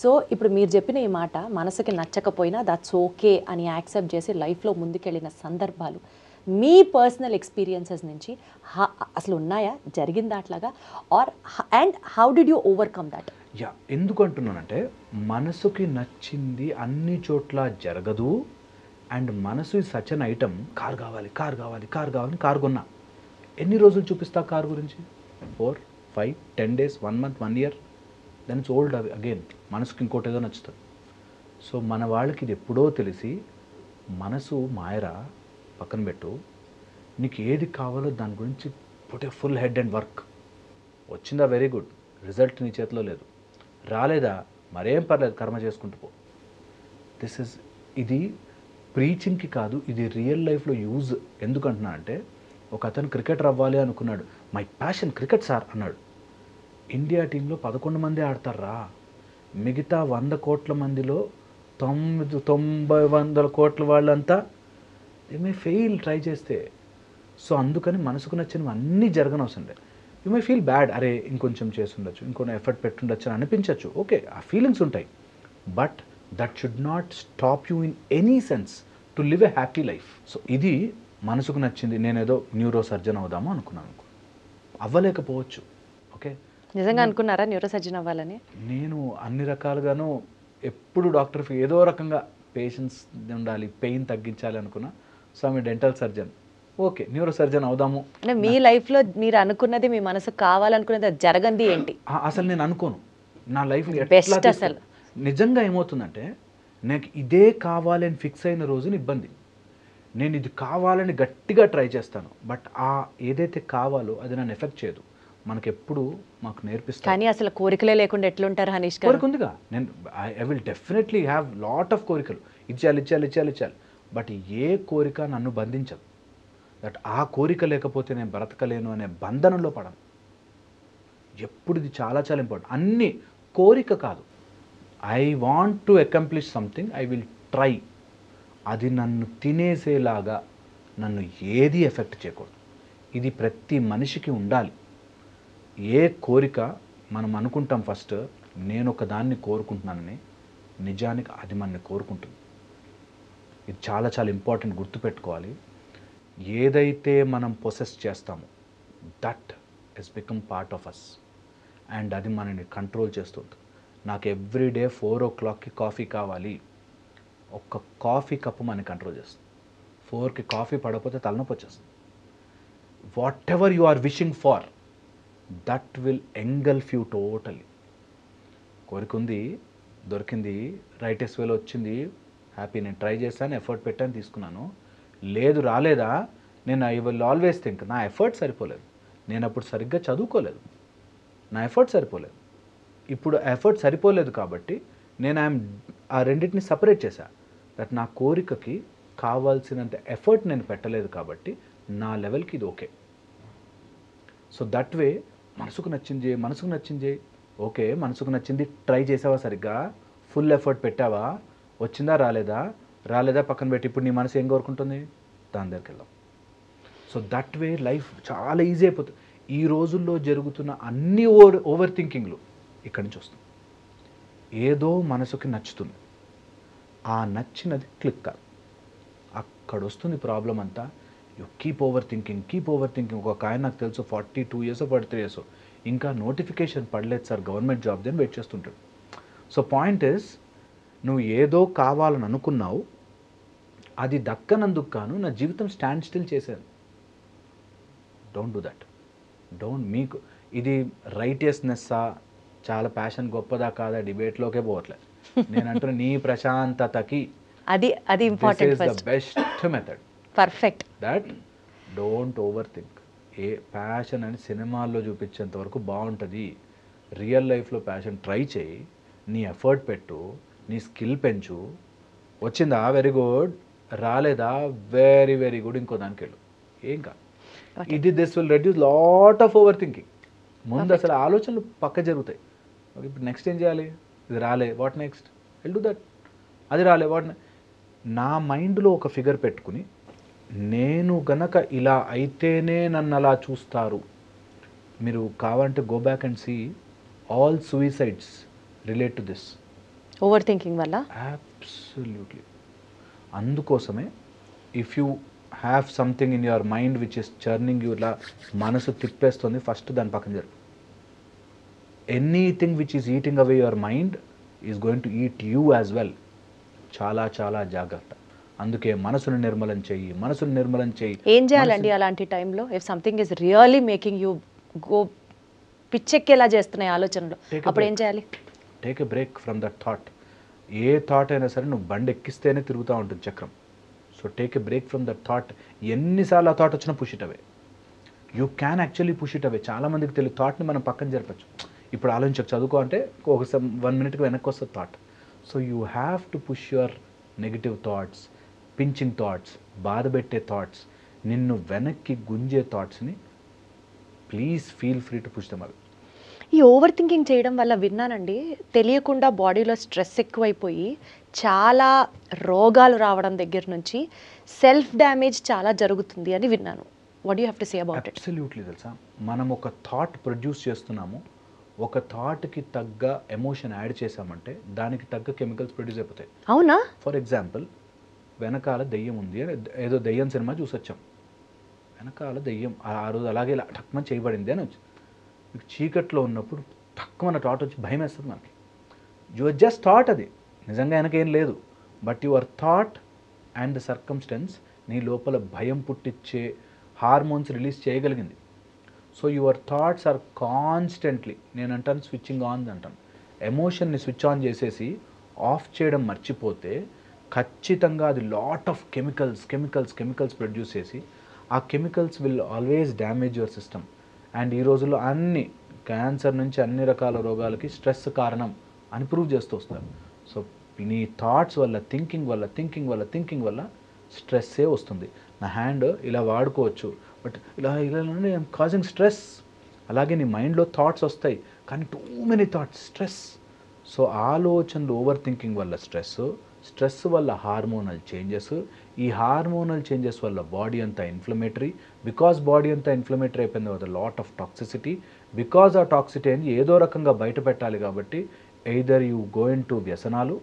సో ఇప్పుడు మీరు చెప్పిన ఈ మాట మనసుకి నచ్చకపోయినా దట్స్ ఓకే అని యాక్సెప్ట్ చేసి లైఫ్లో ముందుకెళ్ళిన సందర్భాలు మీ పర్సనల్ ఎక్స్పీరియన్సెస్ నుంచి అసలు ఉన్నాయా, జరిగిందా అట్లాగా? And how did you overcome that? Yeah, ఎందుకు అంటున్నానంటే మనసుకి నచ్చింది అన్ని చోట్ల జరగదు. అండ్ మనసు is such an item. Car కావాలి కార్ కొన్నా, ఎన్ని రోజులు చూపిస్తా కార్ గురించి? 4, 5, 10 days, 1 month, 1 year, then it's old again. మనసుకి ఇంకోటి ఏదో నచ్చుతుంది. సో మన వాళ్ళకి ఇది ఎప్పుడో తెలిసి, మనసు మాయరా, పక్కన పెట్టు, నీకు ఏది కావాలో దాని గురించి put a full head and work. వచ్చిందా, వెరీ గుడ్, రిజల్ట్ నీ చేతిలో లేదు. రాలేదా, మరేం పర్లేదు, కర్మ చేసుకుంటూ పో. ఇది ప్రీచింగ్కి కాదు, ఇది రియల్ లైఫ్లో యూజ్. ఎందుకంటున్నా అంటే, ఒక అతను క్రికెటర్ అవ్వాలి అనుకున్నాడు, మై ప్యాషన్ క్రికెట్ సార్ అన్నాడు. ఇండియా టీంలో 11 మంది ఆడతారా, మిగతా 100 కోట్ల మందిలో 90-100 కోట్ల వాళ్ళంతా దే మే ఫెయిల్ ట్రై చేస్తే. సో అందుకని మనసుకు నచ్చినవి అన్నీ జరగనవసరం లేదు. యూ మే ఫీల్ బ్యాడ్, అరే ఇంకొంచెం చేస్తుండొచ్చు, ఇంకొన్ని ఎఫర్ట్ పెట్టుండొచ్చు అని అనిపించవచ్చు, ఓకే, ఆ ఫీలింగ్స్ ఉంటాయి. But that should not stop you in any sense to live a happy life. So ఇది మనసుకు నచ్చింది. నేనేదో న్యూరో సర్జన్ అవుదాము అనుకున్నాను, అవ్వలేకపోవచ్చు. ఓకే, నిజంగా అనుకున్నారా న్యూరో సర్జన్ అవ్వాలని? నేను అన్ని రకాలుగాను ఎప్పుడు డాక్టర్కి ఏదో రకంగా పేషెన్స్ ఉండాలి, పెయిన్ తగ్గించాలి అనుకున్నా. సో ఆమె dental surgeon, okay neuro surgeon అవుదాము. అంటే మీ లైఫ్లో మీరు అనుకున్నది, మీ మనసు కావాలనుకున్నది అది జరగంది ఏంటి? అసలు నేను అనుకోను నా లైఫ్ని Best ఎట్లా అసలు. నిజంగా ఏమవుతుందంటే నాకు ఇదే కావాలని ఫిక్స్ అయిన రోజున ఇబ్బంది. నేను ఇది కావాలని గట్టిగా ట్రై చేస్తాను, బట్ ఏదైతే కావాలో అది నన్ను ఎఫెక్ట్ చేయదు. మనకెప్పుడు మాకు నేర్పిస్తాను. కానీ అసలు కోరికలే లేకుండా ఎట్లుంటారు హనీష్ గారు? కోరిక ఉందిగా, నేను I will definitely have lot of కోరికలు, ఇచ్చేయాలి ఇచ్చేయాలి ఇచ్చేయాలి ఇచ్చేయాలి, బట్ ఏ కోరిక నన్ను బంధించదు. దట్ ఆ కోరిక లేకపోతే నేను బ్రతకలేను అనే బంధనంలో పడను. ఎప్పుడు ఇది చాలా చాలా ఇంపార్టెంట్. అన్ని కోరిక కాదు, I want to accomplish something, I will try. అది నన్ను తినేసేలాగా నన్ను ఏది ఎఫెక్ట్ చేయకూడదు. ఇది ప్రతి మనిషికి ఉండాలి. ఏ కోరిక మనం అనుకుంటాం ఫస్ట్ నేను ఒక దాన్ని కోరుకుంటున్నానని, నిజానికి అది మనని కోరుకుంటుంది. ఇది చాలా చాలా ఇంపార్టెంట్, గుర్తుపెట్టుకోవాలి. ఏదైతే మనం పొసెస్ చేస్తామో that is become part of us, and అది మనని కంట్రోల్ చేస్తుంది. నాకు ఎవ్రీడే 4 o'clockకి కాఫీ కావాలి, ఒక్క కాఫీ కప్పు మనని కంట్రోల్ చేస్తుంది. 4కి కాఫీ పడకపోతే తలనొప్పి వచ్చేస్తుంది. Whatever you are wishing for that will engulf you totally. కోరిక ఉంది, దొరికింది, రైటెస్ వేలో వచ్చింది, హ్యాపీ, నేను ట్రై చేశాను, ఎఫర్ట్ పెట్టాను, తీసుకున్నాను. లేదు రాలేదా, నేను ఐ విల్ ఆల్వేస్ థింక్ నా ఎఫర్ట్ సరిపోలేదు, నేను అప్పుడు సరిగ్గా చదువుకోలేదు, నా ఎఫర్ట్ సరిపోలేదు. ఇప్పుడు ఎఫర్ట్ సరిపోలేదు కాబట్టి నేను ఆ రెండింటిని సపరేట్ చేశా. దట్ నా కోరికకి కావాల్సినంత ఎఫర్ట్ నేను పెట్టలేదు కాబట్టి నా లెవెల్కి ఇది ఓకే. సో దట్ వే మనసుకు నచ్చింది మనసుకు నచ్చింది ఓకే, మనసుకు నచ్చింది ట్రై చేసావా, సరిగ్గా ఫుల్ ఎఫర్ట్ పెట్టావా, వచ్చిందా రాలేదా, రాలేదా పక్కన పెట్టి ఇప్పుడు నీ మనసు ఏం కోరుకుంటుంది, దాని దగ్గరికి వెళ్దాం. సో దట్ వే లైఫ్ చాలా ఈజీ అయిపోతుంది. ఈ రోజుల్లో జరుగుతున్న అన్ని ఓవర్ థింకింగ్లు ఇక్కడి నుంచి వస్తుంది. ఏదో మనసుకి నచ్చుతుంది, ఆ నచ్చినది క్లిక్ కాదు, అక్కడ వస్తుంది ప్రాబ్లం అంతా. You keep over thinking. ఒక ఆయన నాకు తెలుసు 42 years 43 years ఇంకా నోటిఫికేషన్ పడలేదు సార్ గవర్నమెంట్ జాబ్ అని వెయిట్ చేస్తుంటాడు. సో పాయింట్ ఇస్, నువ్వు ఏదో కావాలని అనుకున్నావు, అది దక్కనందుకు కాను నా జీవితం స్టాండ్ స్టిల్ చేశాను. Don't do that. మీకు ఇది రైటియస్నెస్సా, చాలా ప్యాషన్ గొప్పదా కాదా డిబేట్లోకే పోవట్లేదు. నేను అంటున్నా నీ ప్రశాంతతకి అది important first. Best method perfect. That don't over think. A passion అని సినిమాల్లో చూపించేంత వరకు బాగుంటుంది, రియల్ లైఫ్లో ప్యాషన్ ట్రై చేయి, నీ ఎఫర్ట్ పెట్టు, నీ స్కిల్ పెంచు. వచ్చిందా వెరీ గుడ్, రాలేదా వెరీ వెరీ గుడ్, ఇంకో దానికి వెళ్ళు, ఏం కాదు. This will reduce lot of over thinking. ముందు అసలు ఆలోచనలు పక్క జరుగుతాయి. ఇప్పుడు నెక్స్ట్ ఏం చేయాలి, ఇది రాలే, what next, will do that. అది రాలే, వాట్. నా మైండ్లో ఒక ఫిగర్ పెట్టుకుని, నేను గనక ఇలా అయితేనే నన్ను అలా చూస్తారు. మీరు కావాలంటే go back and see all suicides relate to this, over thinking వల్ల. అబ్సల్యూట్లీ. అందుకోసమే if you have something in your mind which is churning you, ఇలా మనసు తిప్పేస్తుంది, ఫస్ట్ దాని పక్కన జరుగు. Anything which is eating away your mind is going to eat you as well. చాలా చాలా జాగ్రత్త. అందుకే మనసును నిర్మలం చెయ్యి. ఏం చేయాలండి అలాంటి టైంలో? If something is really making you go పిచ్చెక్కేలా చేస్తున్నాయి ఆలోచనలు, అప్పుడు ఏం చేయాలి? Take a break from that thought. ఏ థాట్ అయినా సరే నువ్వు బండి ఎక్కిస్తేనే తిరుగుతూ ఉంటుంది చక్రం. So take a break from that thought. ఎన్నిసార్లు ఆ థాట్ వచ్చినా push it away. You can actually push it away. చాలామందికి తెలియదు, థాట్ని మనం పక్కన జరపచ్చు. ఇప్పుడు ఆలోచించక చదువుకో అంటే ఒక 1 minute వెనక్కి వస్తుంది thought. So you have to push your negative thoughts, pinching thoughts, బాధ పెట్టే థాట్స్, నిన్ను వెనక్కి గుంజే థాట్స్ని please feel free to push them away. ఈ ఓవర్ థింకింగ్ చేయడం వల్ల విన్నానండి, తెలియకుండా బాడీలో స్ట్రెస్ ఎక్కువైపోయి చాలా రోగాలు రావడం దగ్గర నుంచి సెల్ఫ్ డ్యామేజ్ చాలా జరుగుతుంది అని విన్నాను. What you have to say about it? Absolutely. తెలుసా, మనం ఒక థాట్ ప్రొడ్యూస్ చేస్తున్నాము, ఒక థాట్కి తగ్గ ఎమోషన్ యాడ్ చేసామంటే దానికి తగ్గ కెమికల్స్ ప్రొడ్యూస్ అయిపోతాయి. అవునా? ఫర్ ఎగ్జాంపుల్, వెనకాల దెయ్యం ఉంది అని ఏదో దెయ్యం సినిమా చూసొచ్చాం. వెనకాల దెయ్యం ఆ రోజు అలాగే ఇలా టక్మని చేయబడింది అని వచ్చి, మీకు చీకట్లో ఉన్నప్పుడు తక్కువ థాట్ వచ్చి భయం వేస్తుంది మనకి. యువర్ జస్ట్ థాట్, అది నిజంగా వెనకేం లేదు, but your thought and the circumstances నీ లోపల భయం పుట్టించే హార్మోన్స్ రిలీజ్ చేయగలిగింది. So your thoughts are constantly, నేను అంటాను స్విచ్చింగ్ ఆన్ అంటాను, ఎమోషన్ని స్విచ్ ఆన్ చేసేసి ఆఫ్ చేయడం మర్చిపోతే ఖచ్చితంగా అది లాట్ ఆఫ్ కెమికల్స్ ప్రొడ్యూస్ చేసి ఆ chemicals will always damage your system. And ఈ రోజుల్లో అన్ని క్యాన్సర్ నుంచి అన్ని రకాల రోగాలకి స్ట్రెస్ కారణం అని ప్రూవ్ చేస్తూ వస్తారు. సో నీ థాట్స్ వల్ల, థింకింగ్ వల్ల స్ట్రెస్సే వస్తుంది. నా హ్యాండ్ ఇలా వాడుకోవచ్చు, బట్ ఇలా కాజింగ్ స్ట్రెస్. అలాగే నీ మైండ్లో థాట్స్ వస్తాయి, కానీ too many thoughts, stress. So ఆలోచనలు ఓవర్ థింకింగ్ వల్ల స్ట్రెస్ వల్ల హార్మోనల్ చేంజెస్, ఈ హార్మోనల్ చేంజెస్ వల్ల బాడీ అంతా ఇన్ఫ్లమేటరీ, బికాజ్ బాడీ అంతా ఇన్ఫ్లమేటరీ అయిపోయింది కదా, లాట్ ఆఫ్ టాక్సిసిటీ. బికాజ్ ఆ టాక్సిటీ అనేది ఏదో రకంగా బయట పెట్టాలి కాబట్టి either you go in to వ్యసనాలు,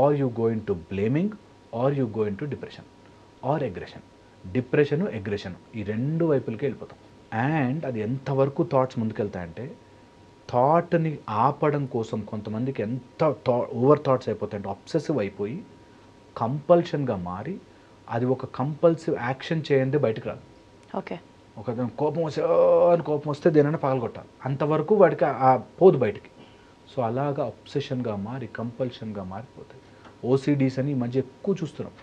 or you go in to blaming, or you go in to depression or aggression. Aggression ఈ రెండు వైపులకి వెళ్ళిపోతాం. అండ్ అది ఎంతవరకు థాట్స్ ముందుకెళ్తాయంటే, థాట్ని ఆపడం కోసం కొంతమందికి ఎంత ఓవర్ థాట్స్ అయిపోతాయంటే అబ్సెసివ్ అయిపోయి కంపల్షన్గా మారి అది ఒక కంపల్సివ్ యాక్షన్ చేయండి బయటకు రాదు. ఓకే, ఒక కోపం వస్తే దేనైనా పగలగొట్టాలి, అంతవరకు వాడికి ఆ పోదు బయటికి. సో అలాగా అబ్సెషన్గా మారి కంపల్షన్గా మారిపోతాయి. ఓసిడీస్ అని ఈ మధ్య ఎక్కువ చూస్తున్నాం.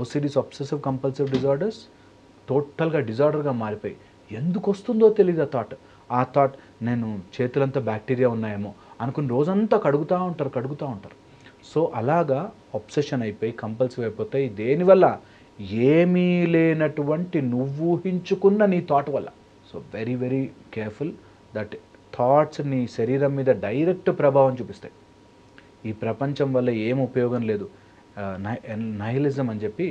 ఓసిడీస్, అబ్సెసివ్ కంపల్సివ్ డిజార్డర్స్, టోటల్గా డిజార్డర్గా మారిపోయి ఎందుకు వస్తుందో తెలియదు ఆ థాట్. నేను చేతులంతా బ్యాక్టీరియా ఉన్నాయేమో అనుకుని రోజంతా కడుగుతూ ఉంటారు. సో అలాగా అబ్సెషన్ అయిపోయి కంపల్సివ్ అయిపోతాయి. దేనివల్ల? ఏమీ లేనటువంటి నువ్వు ఊహించుకున్న నీ థాట్ వల్ల. So very very careful that thoughts నీ శరీరం మీద డైరెక్ట్ ప్రభావం చూపిస్తాయి. ఈ ప్రపంచం వల్ల ఏం ఉపయోగం లేదు, నైహిలిజం అని చెప్పి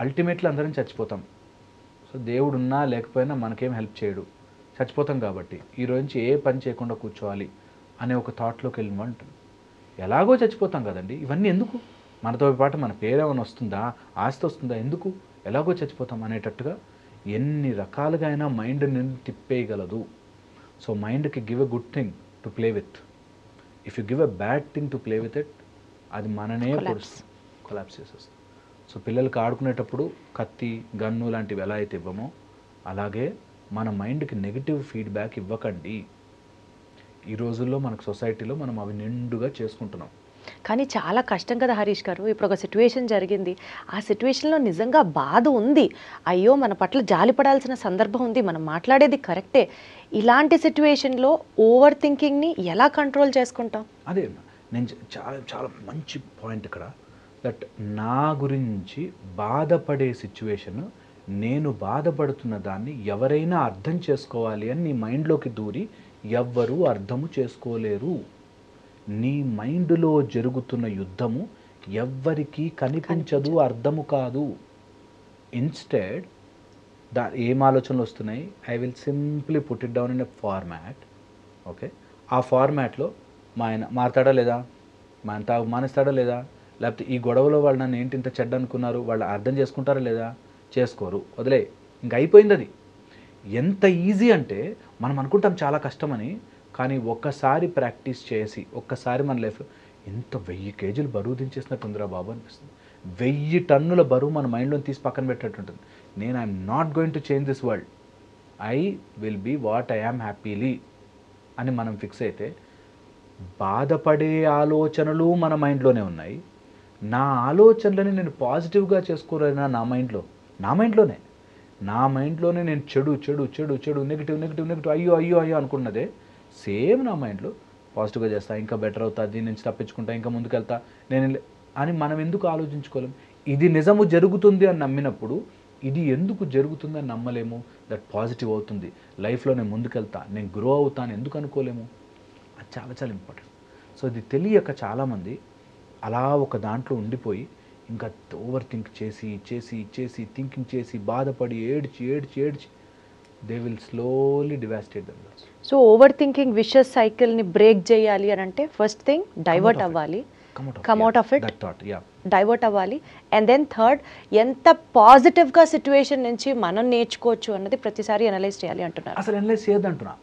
అల్టిమేట్లీ అందరం చచ్చిపోతాం. సో దేవుడు ఉన్నా లేకపోయినా మనకేం హెల్ప్ చేయడు, చచ్చిపోతాం కాబట్టి ఈ రోజు నుంచి ఏ పని చేయకుండా కూర్చోవాలి అనే ఒక థాట్లోకి వెళ్ళమంటుంది. ఎలాగో చచ్చిపోతాం కదండి, ఇవన్నీ ఎందుకు? మనతో పాటు మన పేరేమైనా వస్తుందా, ఆస్తి వస్తుందా, ఎందుకు? ఎలాగో చచ్చిపోతాం అనేటట్టుగా ఎన్ని రకాలుగా అయినా మైండ్ నిన్ను తిప్పేయగలదు. సో మైండ్కి give a good thing to play with. If you give a bad thing to play with it, అది మననే కొలాప్స్ చేసేస్తుంది. సో పిల్లలకి ఆడుకునేటప్పుడు కత్తి, గన్ను లాంటివి ఎలా అయితే ఇవ్వమో అలాగే మన మైండ్కి నెగిటివ్ ఫీడ్బ్యాక్ ఇవ్వకండి. ఈ రోజుల్లో మనకు సొసైటీలో మనం అవి నిండుగా చేసుకుంటున్నాం. కానీ చాలా కష్టం కదా హరీష్ గారు. ఇప్పుడు ఒక సిట్యువేషన్ జరిగింది, ఆ సిట్యువేషన్లో నిజంగా బాధ ఉంది, అయ్యో మన పట్ల జాలిపడాల్సిన సందర్భం ఉంది, మనం మాట్లాడేది కరెక్టే. ఇలాంటి సిట్యువేషన్లో ఓవర్ థింకింగ్ని ఎలా కంట్రోల్ చేసుకుంటాం? అదే నేను చాలా చాలా మంచి పాయింట్ ఇక్కడ. దట్ నా గురించి బాధపడే సిచ్యువేషన్, నేను బాధపడుతున్న దాన్ని ఎవరైనా అర్థం చేసుకోవాలి అని నీ మైండ్లోకి దూరి ఎవ్వరూ అర్థము చేసుకోలేరు. నీ మైండ్లో జరుగుతున్న యుద్ధము ఎవ్వరికీ కనిపించదు, అర్థము కాదు. ఇన్స్టెడ్ ఏం ఆలోచనలు వస్తున్నాయి, I will simply put it down in a format. Okay, ఆ ఫార్మాట్లో మా ఆయన మారుతాడా లేదా, మా ఆయన తాగు మానేస్తాడా లేదా, లేకపోతే ఈ గొడవలో వాళ్ళు నన్ను ఏంటి ఇంత చెడ్డ అనుకున్నారు, వాళ్ళు అర్థం చేసుకుంటారా లేదా, చేసుకోరు, వదిలే, ఇంక అయిపోయింది. అది ఎంత ఈజీ అంటే మనం అనుకుంటాం చాలా కష్టమని, కానీ ఒక్కసారి ప్రాక్టీస్ చేసి ఒక్కసారి మన లైఫ్లో ఇంత 1000 కేజీలు బరువు దించేసినట్టుందిరా బాబు అనిపిస్తుంది. 1000 టన్నుల బరువు మన మైండ్లో తీసి పక్కన పెట్టేట్టుంటుంది. నేను I'm not going to change this world, I will be what I am happily అని మనం ఫిక్స్ అయితే, బాధపడే ఆలోచనలు మన మైండ్లోనే ఉన్నాయి. నా ఆలోచనలని నేను పాజిటివ్గా చేసుకోలేనా నా మైండ్లోనే నేను చెడు నెగిటివ్ అయ్యో అనుకున్నదే సేమ్ నా మైండ్లో పాజిటివ్గా చేస్తా, ఇంకా బెటర్ అవుతా, దీని నుంచి తప్పించుకుంటా, ఇంకా ముందుకెళ్తా అని మనం ఎందుకు ఆలోచించుకోలేము? ఇది నిజము జరుగుతుంది అని నమ్మినప్పుడు ఇది ఎందుకు జరుగుతుంది అని నమ్మలేము. దట్ పాజిటివ్ అవుతుంది, లైఫ్లో నేను ముందుకెళ్తా, నేను గ్రో అవుతాను ఎందుకు అనుకోలేము? అది చాలా చాలా ఇంపార్టెంట్. సో ఇది తెలియక చాలామంది అలా ఒక దాంట్లో ఉండిపోయి ఇంకా ఓవర్ థింక్ చేసి థింకింగ్ చేసి బాధపడి ఏడ్చి they will slowly devastate themselves. So over thinking vicious సైకిల్ని బ్రేక్ చేయాలి అని అంటే ఫస్ట్ థింగ్ డైవర్ట్ అవ్వాలి, come out of it, divert అవ్వాలి. అండ్ దెన్ థర్డ్, ఎంత పాజిటివ్గా సిచ్యువేషన్ నుంచి మనం నేర్చుకోవచ్చు అన్నది ప్రతిసారి అనలైజ్ చేయాలి అంటున్నారు. అసలు అనలైజ్ చేయొద్దంటున్నా.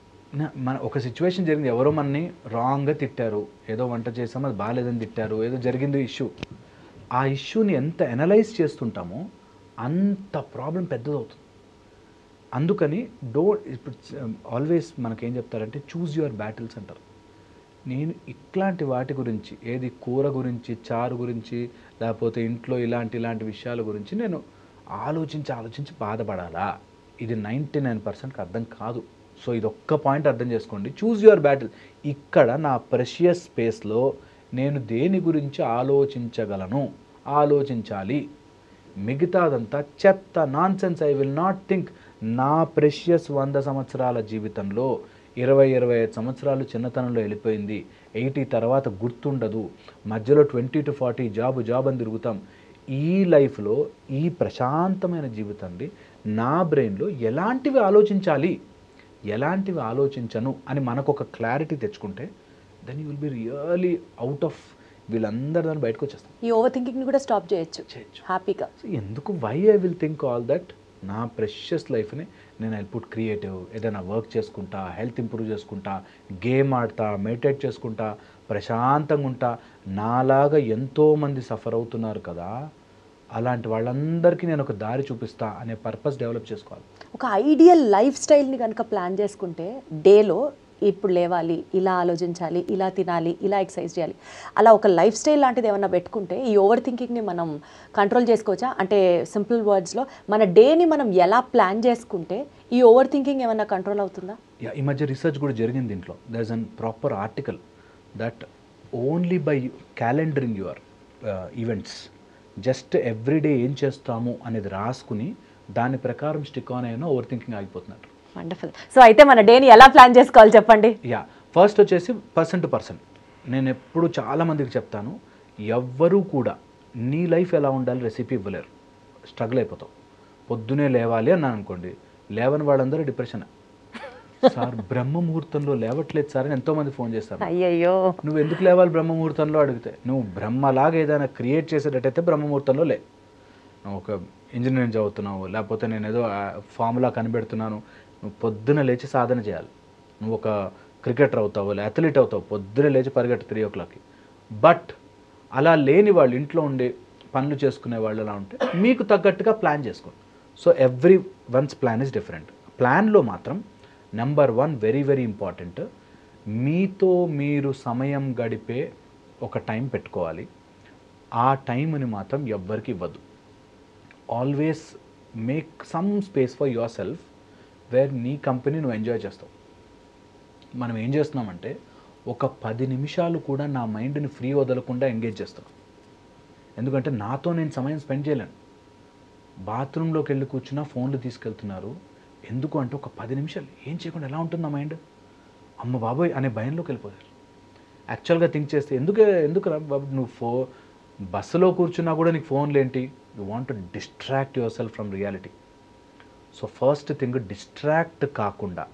మన ఒక సిచ్యువేషన్ జరిగింది, ఎవరో మనని రాంగ్గా తిట్టారు, ఏదో వంట చేసామో అది బాగాలేదని తిట్టారు, ఏదో జరిగింది ఇష్యూ. ఆ ఇష్యూని ఎంత అనలైజ్ చేస్తుంటామో అంత ప్రాబ్లం పెద్దదవుతుంది. అందుకని ఇప్పుడు ఆల్వేస్ మనకేం చెప్తారంటే చూజ్ యువర్ బ్యాటిల్స్ అంటారు. నేను ఇట్లాంటి వాటి గురించి, ఏది కూర గురించి, చారు గురించి, లేకపోతే ఇంట్లో ఇలాంటి విషయాల గురించి నేను ఆలోచించి బాధపడాలా? ఇది 99%కి అర్థం కాదు. సో ఇది ఒక్క పాయింట్ అర్థం చేసుకోండి, చూజ్ యువర్ బ్యాటిల్. ఇక్కడ నా ప్రెషియస్ స్పేస్లో నేను దేని గురించి ఆలోచించగలను, ఆలోచించాలి. మిగతాదంతా చెత్త, nonsense. I will not think. నా ప్రెషియస్ 100 సంవత్సరాల జీవితంలో 20-25 సంవత్సరాలు చిన్నతనంలో వెళ్ళిపోయింది. 80 తర్వాత గుర్తుండదు. మధ్యలో 20 to 40 జాబ్ అని తిరుగుతాం. ఈ లైఫ్లో ఈ ప్రశాంతమైన జీవితాన్ని నా బ్రెయిన్లో ఎలాంటివి ఆలోచించాలి, ఎలాంటివి ఆలోచించను అని మనకు ఒక క్లారిటీ తెచ్చుకుంటే then you will be really out of వీళ్ళందరి దాన్ని బయటకు వచ్చేస్తాం. ఈ ఓవర్ థింకింగ్ని కూడా స్టాప్ చేయొచ్చు హ్యాపీగా. ఎందుకు why I will think all that? నా ప్రెషియస్ లైఫ్ని నేను ఐ పుట్ క్రియేటివ్, ఏదైనా వర్క్ చేసుకుంటా, హెల్త్ ఇంప్రూవ్ చేసుకుంటా, గేమ్ ఆడతా, మెడిటేట్ చేసుకుంటా, ప్రశాంతంగా ఉంటా. నాలాగా ఎంతోమంది సఫర్ అవుతున్నారు కదా, అలాంటి వాళ్ళందరికీ నేను ఒక దారి చూపిస్తా అనే పర్పస్ డెవలప్ చేసుకోవాలి. ఒక ఐడియల్ లైఫ్ స్టైల్ని కనుక ప్లాన్ చేసుకుంటే డేలో ఇప్పుడు లేవాలి, ఇలా ఆలోచించాలి, ఇలా తినాలి, ఇలా ఎక్సర్సైజ్ చేయాలి, అలా ఒక లైఫ్ స్టైల్ లాంటిది ఏమన్నా పెట్టుకుంటే ఈ ఓవర్ థింకింగ్ని మనం కంట్రోల్ చేసుకోవచ్చా? అంటే సింపుల్ వర్డ్స్లో మన డేని మనం ఎలా ప్లాన్ చేసుకుంటే ఈ ఓవర్ థింకింగ్ ఏమన్నా కంట్రోల్ అవుతుందా? ఈ మధ్య రీసెర్చ్ కూడా జరిగింది దీంట్లో. There is an proper article that only by calendaring your events, just everyday ఏం చేస్తాము అనేది రాసుకుని దాని ప్రకారం స్టిక్ ఆన్ అయినా ఓవర్ థింకింగ్ ఆగిపోతున్నారు. వండర్ఫుల్. సో అయితే మన డేని ఎలా ప్లాన్ చేసుకోవాలి చెప్పండి. ఫస్ట్ వచ్చేసి పర్సన్ టు పర్సన్. నేను ఎప్పుడు చాలామందికి చెప్తాను, ఎవ్వరూ కూడా నీ లైఫ్ ఎలా ఉండాలి రెసిపీ ఇవ్వలేరు. స్ట్రగుల్ అయిపోతావు. పొద్దునే లేవాలి అన్నాను అనుకోండి, లేవని వాళ్ళందరూ డిప్రెషన్. సార్ బ్రహ్మ ముహూర్తంలో లేవట్లేదు సార్ అని ఎంతోమంది ఫోన్ చేస్తారు. అయ్యయ్యో, నువ్వు ఎందుకు లేవాలి బ్రహ్మ ముహూర్తంలో అడిగితే? నువ్వు బ్రహ్మలాగా ఏదైనా క్రియేట్ చేసేటట్టయితే బ్రహ్మ ముహూర్తంలో లే. నువ్వు ఒక ఇంజనీరింగ్ చదువుతున్నావు, లేకపోతే నేను ఏదో ఫార్ములా కనిపెడుతున్నాను, నువ్వు పొద్దున లేచి సాధన చేయాలి. నువ్వు ఒక క్రికెటర్ అవుతావు, అథ్లీట్ అవుతావు, పొద్దున లేచి పరిగెట్టు 3 o'clockకి. బట్ అలా లేని వాళ్ళు, ఇంట్లో ఉండే పనులు చేసుకునే వాళ్ళు ఎలా ఉంటే మీకు తగ్గట్టుగా ప్లాన్ చేసుకోండి. So every once plan is different. ప్లాన్లో మాత్రం నెంబర్ 1 వెరీ వెరీ ఇంపార్టెంట్, మీతో మీరు సమయం గడిపే ఒక టైం పెట్టుకోవాలి. ఆ టైంని మాత్రం ఎవ్వరికి ఇవ్వద్దు. Always make some space for yourself where నీ కంపెనీ నువ్వు ఎంజాయ్ చేస్తావు. మనం ఏం చేస్తున్నామంటే ఒక 10 నిమిషాలు కూడా నా మైండ్ని ఫ్రీ వదలకుండా ఎంగేజ్ చేస్తాను. ఎందుకంటే నాతో నేను సమయం స్పెండ్ చేయలేను. బాత్రూంలోకి వెళ్ళి కూర్చున్నా ఫోన్లు తీసుకెళ్తున్నారు. ఎందుకు అంటే ఒక 10 నిమిషాలు ఏం చేయకుండా ఎలా ఉంటుంది నా మైండ్, అమ్మ బాబోయ్ అనే భయంలోకి వెళ్ళిపోతారు. యాక్చువల్గా థింక్ చేస్తే ఎందుకు బాబు నువ్వు బస్సులో కూర్చున్నా కూడా నీకు ఫోన్లు ఏంటి? You want to distract your self from reality. So first thing, distract కాకుండా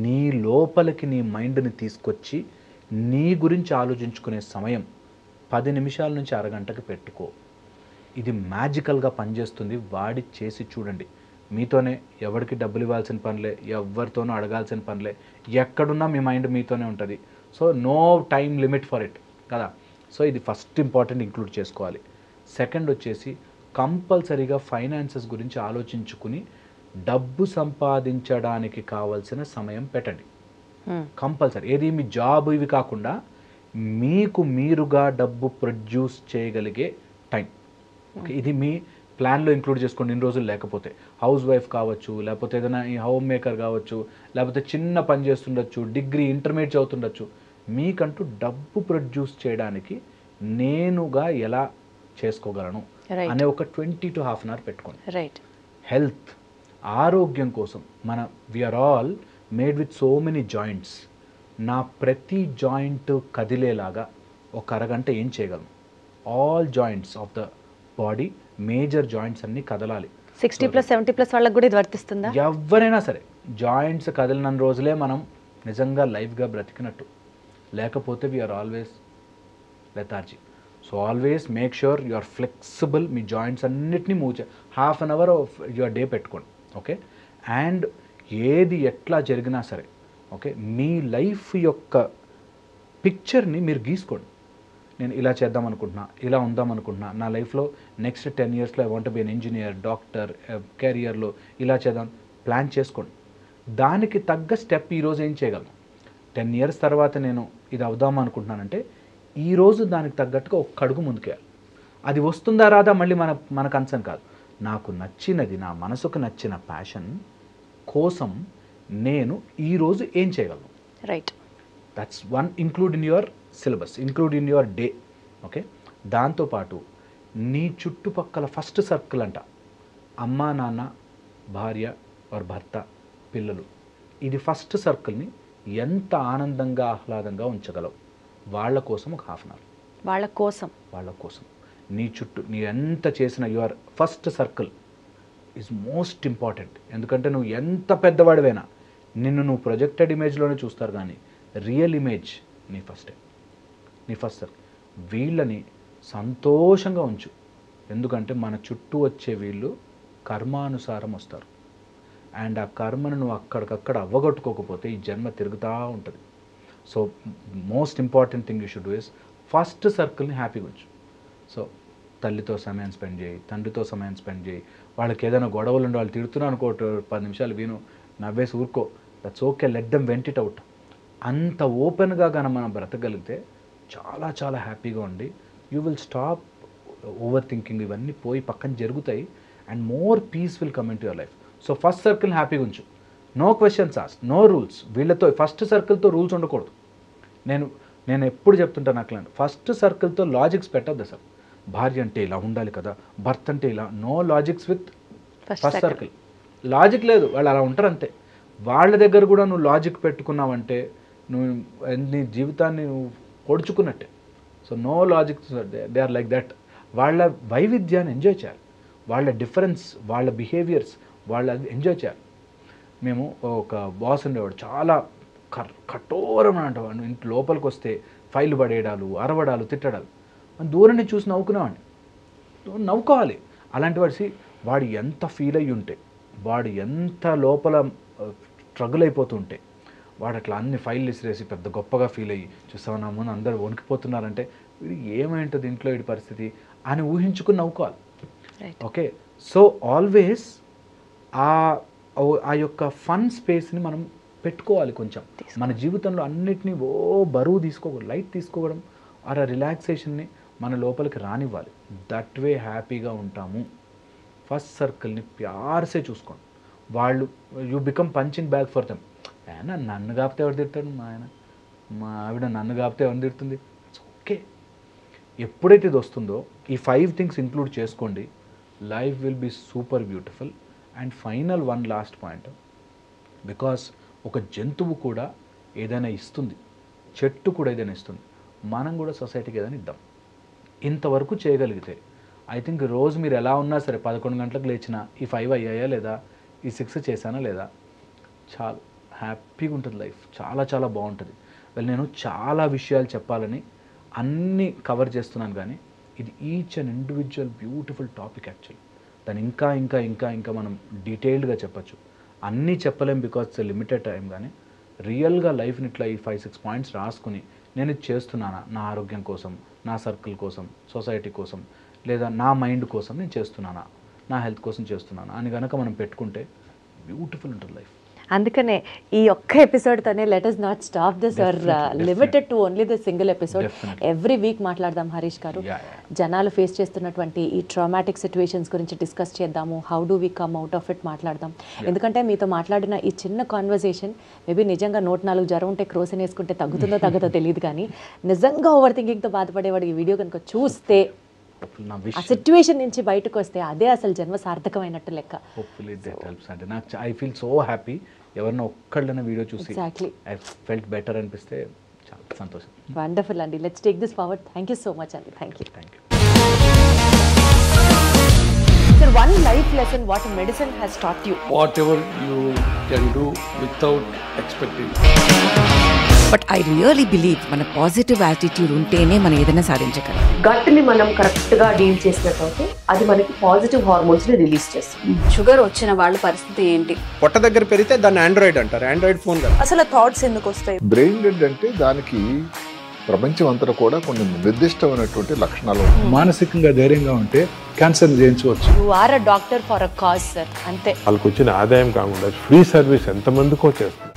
నీ లోపలికి నీ మైండ్ని తీసుకొచ్చి నీ గురించి ఆలోచించుకునే సమయం 10 నిమిషాల నుంచి అరగంటకి పెట్టుకో. ఇది మ్యాజికల్గా పనిచేస్తుంది. వాడి చేసి చూడండి. మీతోనే, ఎవరికి డబ్బులు ఇవ్వాల్సిన పనిలే, ఎవరితోనూ అడగాల్సిన పనిలే, ఎక్కడున్నా మీ మైండ్ మీతోనే ఉంటుంది. So no time limit for it కదా. సో ఇది ఫస్ట్ ఇంపార్టెంట్ ఇంక్లూడ్ చేసుకోవాలి. సెకండ్ వచ్చేసి కంపల్సరీగా ఫైనాన్సెస్ గురించి ఆలోచించుకుని డబ్బు సంపాదించడానికి కావాల్సిన సమయం పెట్టండి. కంపల్సరీ. ఏది మీ జాబ్ ఇవి కాకుండా మీకు మీరుగా డబ్బు ప్రొడ్యూస్ చేయగలిగే టైం. ఓకే, ఇది మీ ప్లాన్లో ఇంక్లూడ్ చేసుకోండి. ఇన్ని రోజులు లేకపోతే హౌస్ వైఫ్ కావచ్చు, లేకపోతే ఏదైనా ఈ హోమ్ మేకర్ కావచ్చు, లేకపోతే చిన్న పని చేస్తుండొచ్చు, డిగ్రీ ఇంటర్మీడియట్ చదువుతుండొచ్చు. మీకంటూ డబ్బు ప్రొడ్యూస్ చేయడానికి నేనుగా ఎలా చేసుకోగలను అనే ఒక 20 to half an hour పెట్టుకోండి. రైట్. హెల్త్, ఆరోగ్యం కోసం we are all made with so many joints. నా ప్రతి జాయింట్ కదిలేలాగా ఒక అరగంట ఏం చేయగలను? All joints of the body, major joints అన్నీ కదలాలి. 60+, 70+ వాళ్ళకి కూడా ఇది వర్తిస్తుందా? ఎవరైనా సరే జాయింట్స్ కదిలిన రోజులే మనం నిజంగా లైఫ్గా బ్రతికినట్టు. లేకపోతే we are always lethargy. So always make sure you are flexible. మీ జాయింట్స్ అన్నిటినీ move half an hour of your day పెట్టుకోండి. ఓకే, అండ్ ఏది ఎట్లా జరిగినా సరే ఓకే, మీ లైఫ్ యొక్క పిక్చర్ని మీరు గీసుకోండి. నేను ఇలా చేద్దాం అనుకుంటున్నా, ఇలా ఉందాం అనుకుంటున్నా, నా లైఫ్లో నెక్స్ట్ 10 yearsలో I want be an engineer, doctor, కెరియర్లో ఇలా చేద్దాం. ప్లాన్ చేసుకోండి. దానికి తగ్గ స్టెప్ ఈరోజు ఏం చేయగలను, 10 years తర్వాత నేను ఇది అవుదాం అనుకుంటున్నానంటే ఈరోజు దానికి తగ్గట్టుగా ఒక్క అడుగు ముందుకేయాలి. అది వస్తుందా రాదా మళ్ళీ మన కన్సర్న్ కాదు. నాకు నచ్చినది, నా మనసుకు నచ్చిన ప్యాషన్ కోసం నేను ఈరోజు ఏం చేయగలను. Right. That's one. Include in your syllabus, include in your day. Okay. దాంతోపాటు నీ చుట్టుపక్కల ఫస్ట్ సర్కిల్ అంట, అమ్మా నాన్న, భార్య వారి భర్త, పిల్లలు. ఇది ఫస్ట్ సర్కిల్ని ఎంత ఆనందంగా ఆహ్లాదంగా ఉంచగలవు వాళ్ళ కోసం ఒక హాఫ్ అన్ అవర్. వాళ్ళ కోసం నీ చుట్టూ నీ ఎంత చేసిన your first circle is most important. ఎందుకంటే నువ్వు ఎంత పెద్దవాడివైనా నిన్ను నువ్వు ప్రొజెక్టెడ్ ఇమేజ్లోనే చూస్తారు, కానీ రియల్ ఇమేజ్ నీ ఫస్ట్ సర్కిల్. వీళ్ళని సంతోషంగా ఉంచు. ఎందుకంటే మన చుట్టూ వచ్చే వీళ్ళు కర్మానుసారం వస్తారు. అండ్ ఆ కర్మను నువ్వు అక్కడికక్కడ అవ్వగొట్టుకోకపోతే ఈ జన్మ తిరుగుతూ ఉంటుంది. So most important thing you should do is first సర్కిల్ని హ్యాపీగా ఉంచు. సో తల్లితో సమయం స్పెండ్ చేయి, తండ్రితో సమయం స్పెండ్ చేయి. వాళ్ళకి ఏదైనా గొడవలు ఉండి వాళ్ళు తిడుతున్నారు అనుకో, 10 నిమిషాలు విను, నవ్వేసి ఊరుకో. That's okay, let them vent it out. అంత ఓపెన్గా కానీ మనం బ్రతకగలిగితే చాలా చాలా హ్యాపీగా ఉండి you will stop over thinking. ఇవన్నీ పోయి పక్కన జరుగుతాయి and more peace will come into your life. So first circle హ్యాపీగా ఉంచు. No questions ask, no rules. వీళ్ళతో ఫస్ట్ సర్కిల్తో రూల్స్ ఉండకూడదు. నేను ఎప్పుడు చెప్తుంటాను నాకు, ఫస్ట్ సర్కిల్తో లాజిక్స్ పెట్టద్దు అసలు. భార్య అంటే ఇలా ఉండాలి కదా, భర్త అంటే ఇలా. No logics with first circle. Logic లేదు, వాళ్ళు అలా ఉంటారు అంతే. వాళ్ళ దగ్గర కూడా నువ్వు లాజిక్ పెట్టుకున్నావంటే నువ్వు నీ జీవితాన్ని నువ్వు పొడుచుకున్నట్టే. So no logics, they are like that. వాళ్ళ వైవిధ్యాన్ని ఎంజాయ్ చేయాలి, వాళ్ళ డిఫరెన్స్, వాళ్ళ బిహేవియర్స్ వాళ్ళ ఎంజాయ్ చేయాలి. మేము ఒక బాస్ ఉండేవాడు, చాలా కఠోరం అంటవాడు. ఇంటి లోపలికి వస్తే ఫైల్ పడేయడాలు, అరవడాలు, తిట్టడాలు. దూరం నుంచి చూసి నవ్వుకునేవాడిని. నవ్వుకోవాలి. అలాంటి వాడు ఎంత ఫీల్ అయ్యి ఉంటే, వాడు ఎంత లోపల స్ట్రగుల్ అయిపోతుంటే, వాడు అట్లా అన్ని ఫైల్ విసిరేసి పెద్ద గొప్పగా ఫీల్ అయ్యి చూస్తావు నా ముందు అందరూ వణికిపోతున్నారంటే వీడు ఏమైంటుంది ఇంట్లో వీడి పరిస్థితి అని ఊహించుకుని నవ్వుకోవాలి. ఓకే. సో ఆల్వేస్ ఆ యొక్క ఫన్ స్పేస్ని మనం పెట్టుకోవాలి కొంచెం మన జీవితంలో. అన్నిటినీ బరువు తీసుకోకూడదు, లైట్ తీసుకోవడం, ఆ రిలాక్సేషన్ని మన లోపలికి రానివ్వాలి. దట్ వే హ్యాపీగా ఉంటాము. ఫస్ట్ సర్కిల్ని ప్యార్సే చూసుకోండి. వాళ్ళు you become punching bag for them. ఆయన నన్ను కాపితే ఎవరు తిడతాడు, మా ఆవిడ నన్ను కాపితే ఎవరు తిడుతుంది. It's okay. ఎప్పుడైతే ఇది వస్తుందో ఈ 5 things ఇంక్లూడ్ చేసుకోండి, life will be super beautiful. And final one last point, because ఒక జంతువు కూడా ఏదైనా ఇస్తుంది, చెట్టు కూడా ఏదైనా ఇస్తుంది, మనం కూడా సొసైటీకి ఏదైనా ఇద్దాం. ఇంతవరకు చేయగలిగితే ఐ థింక్ రోజు మీరు ఎలా ఉన్నా సరే 11 గంటలకు లేచినా ఈ 5 అయ్యాయా లేదా, ఈ 6 చేశానా లేదా, చాలా హ్యాపీగా ఉంటుంది లైఫ్. చాలా చాలా బాగుంటుంది. నేను చాలా విషయాలు చెప్పాలని అన్నీ కవర్ చేస్తున్నాను, కానీ ఇది each and individual beautiful topic actually. దాన్ని ఇంకా ఇంకా ఇంకా ఇంకా మనం డీటెయిల్డ్గా చెప్పచ్చు. అన్నీ చెప్పలేం బికాజ్ ఇట్స్ లిమిటెడ్ టైం. కానీ రియల్గా లైఫ్ని ఇట్లా ఈ 5-6 పాయింట్స్ రాసుకుని నేను ఇది చేస్తున్నానా, నా ఆరోగ్యం కోసం, నా సర్కిల్ కోసం, సొసైటీ కోసం, లేదా నా మైండ్ కోసం నేను చేస్తున్నానా, నా హెల్త్ కోసం చేస్తున్నానా అని కనుక మనం పెట్టుకుంటే బ్యూటిఫుల్ ఉంటుంది లైఫ్. అందుకనే ఈ ఒక్క ఎపిసోడ్తోనే let us not stop this or limited to only the single episode. Every week మాట్లాడదాం హరీష్ గారు. జనాలు ఫేస్ చేస్తున్నటువంటి ఈ ట్రామాటిక్ సిచ్యువేషన్స్ గురించి డిస్కస్ చేద్దాము. How do we come out of it మాట్లాడదాం. ఎందుకంటే మీతో మాట్లాడిన ఈ చిన్న కాన్వర్సేషన్ మేబీ నిజంగా 104 జ్వరం ఉంటే క్రోసిన్ వేసుకుంటే తగ్గుతుందో తగ్గదో తెలియదు, కానీ నిజంగా ఓవర్ థింకింగ్తో బాధపడేవాడు ఈ వీడియో కనుక చూస్తే ఆ సిచ్యువేషన్ నుంచి బయటకు వస్తే అదే అసలు జన్మ సార్థకమైనట్టు లెక్క. Hopefully that helps. అంటే నాకు ఐ ఫీల్ సో హ్యాపీ. ఎవరినో ఒక్కళ్ళైనా వీడియో చూసి ఐ ఫెల్ట్ బెటర్ అనిపిస్తే చాలా సంతోషం. వండర్ఫుల్ అండి. Let's take this forward. Thank you so much అండి. Thank you. Sir, one life lesson what medicine has taught you. Whatever you can do without expecting. But I really believe మన positive attitude ఉంటేనే మనం ఏదైనా సాధించగలం. గట్ని మనం కరెక్ట్గా deal చేసినట్లయితే అది మనకి పాజిటివ్ హార్మోన్స్ని రిలీజ్ చేస్తుంది. షుగర్ వచ్చిన వాళ్ళ పరిస్థితి ఏంటి? పొట్ట దగ్గర పెరిగితే దాన్ని ఆండ్రాయిడ్ అంటారు. ఆండ్రాయిడ్ ఫోన్ కదా. అసలు థాట్స్ ఎందుకు వస్తాయి? బ్రెయిన్ డెడ్ అంటే దానికి ప్రపంచం అంతా కూడా కొన్ని నిర్దిష్టమైనటువంటి లక్షణాలు ఉంటాయి. మానసికంగా ధైర్యంగా ఉంటే క్యాన్సర్ జయించవచ్చు. You are a doctor for a cause sir, అంతే. వాళ్ళకి వచ్చిన ఆదాయం కాకుండా ఫ్రీ సర్వీస్ ఎంతమందికో చేస్తుంది.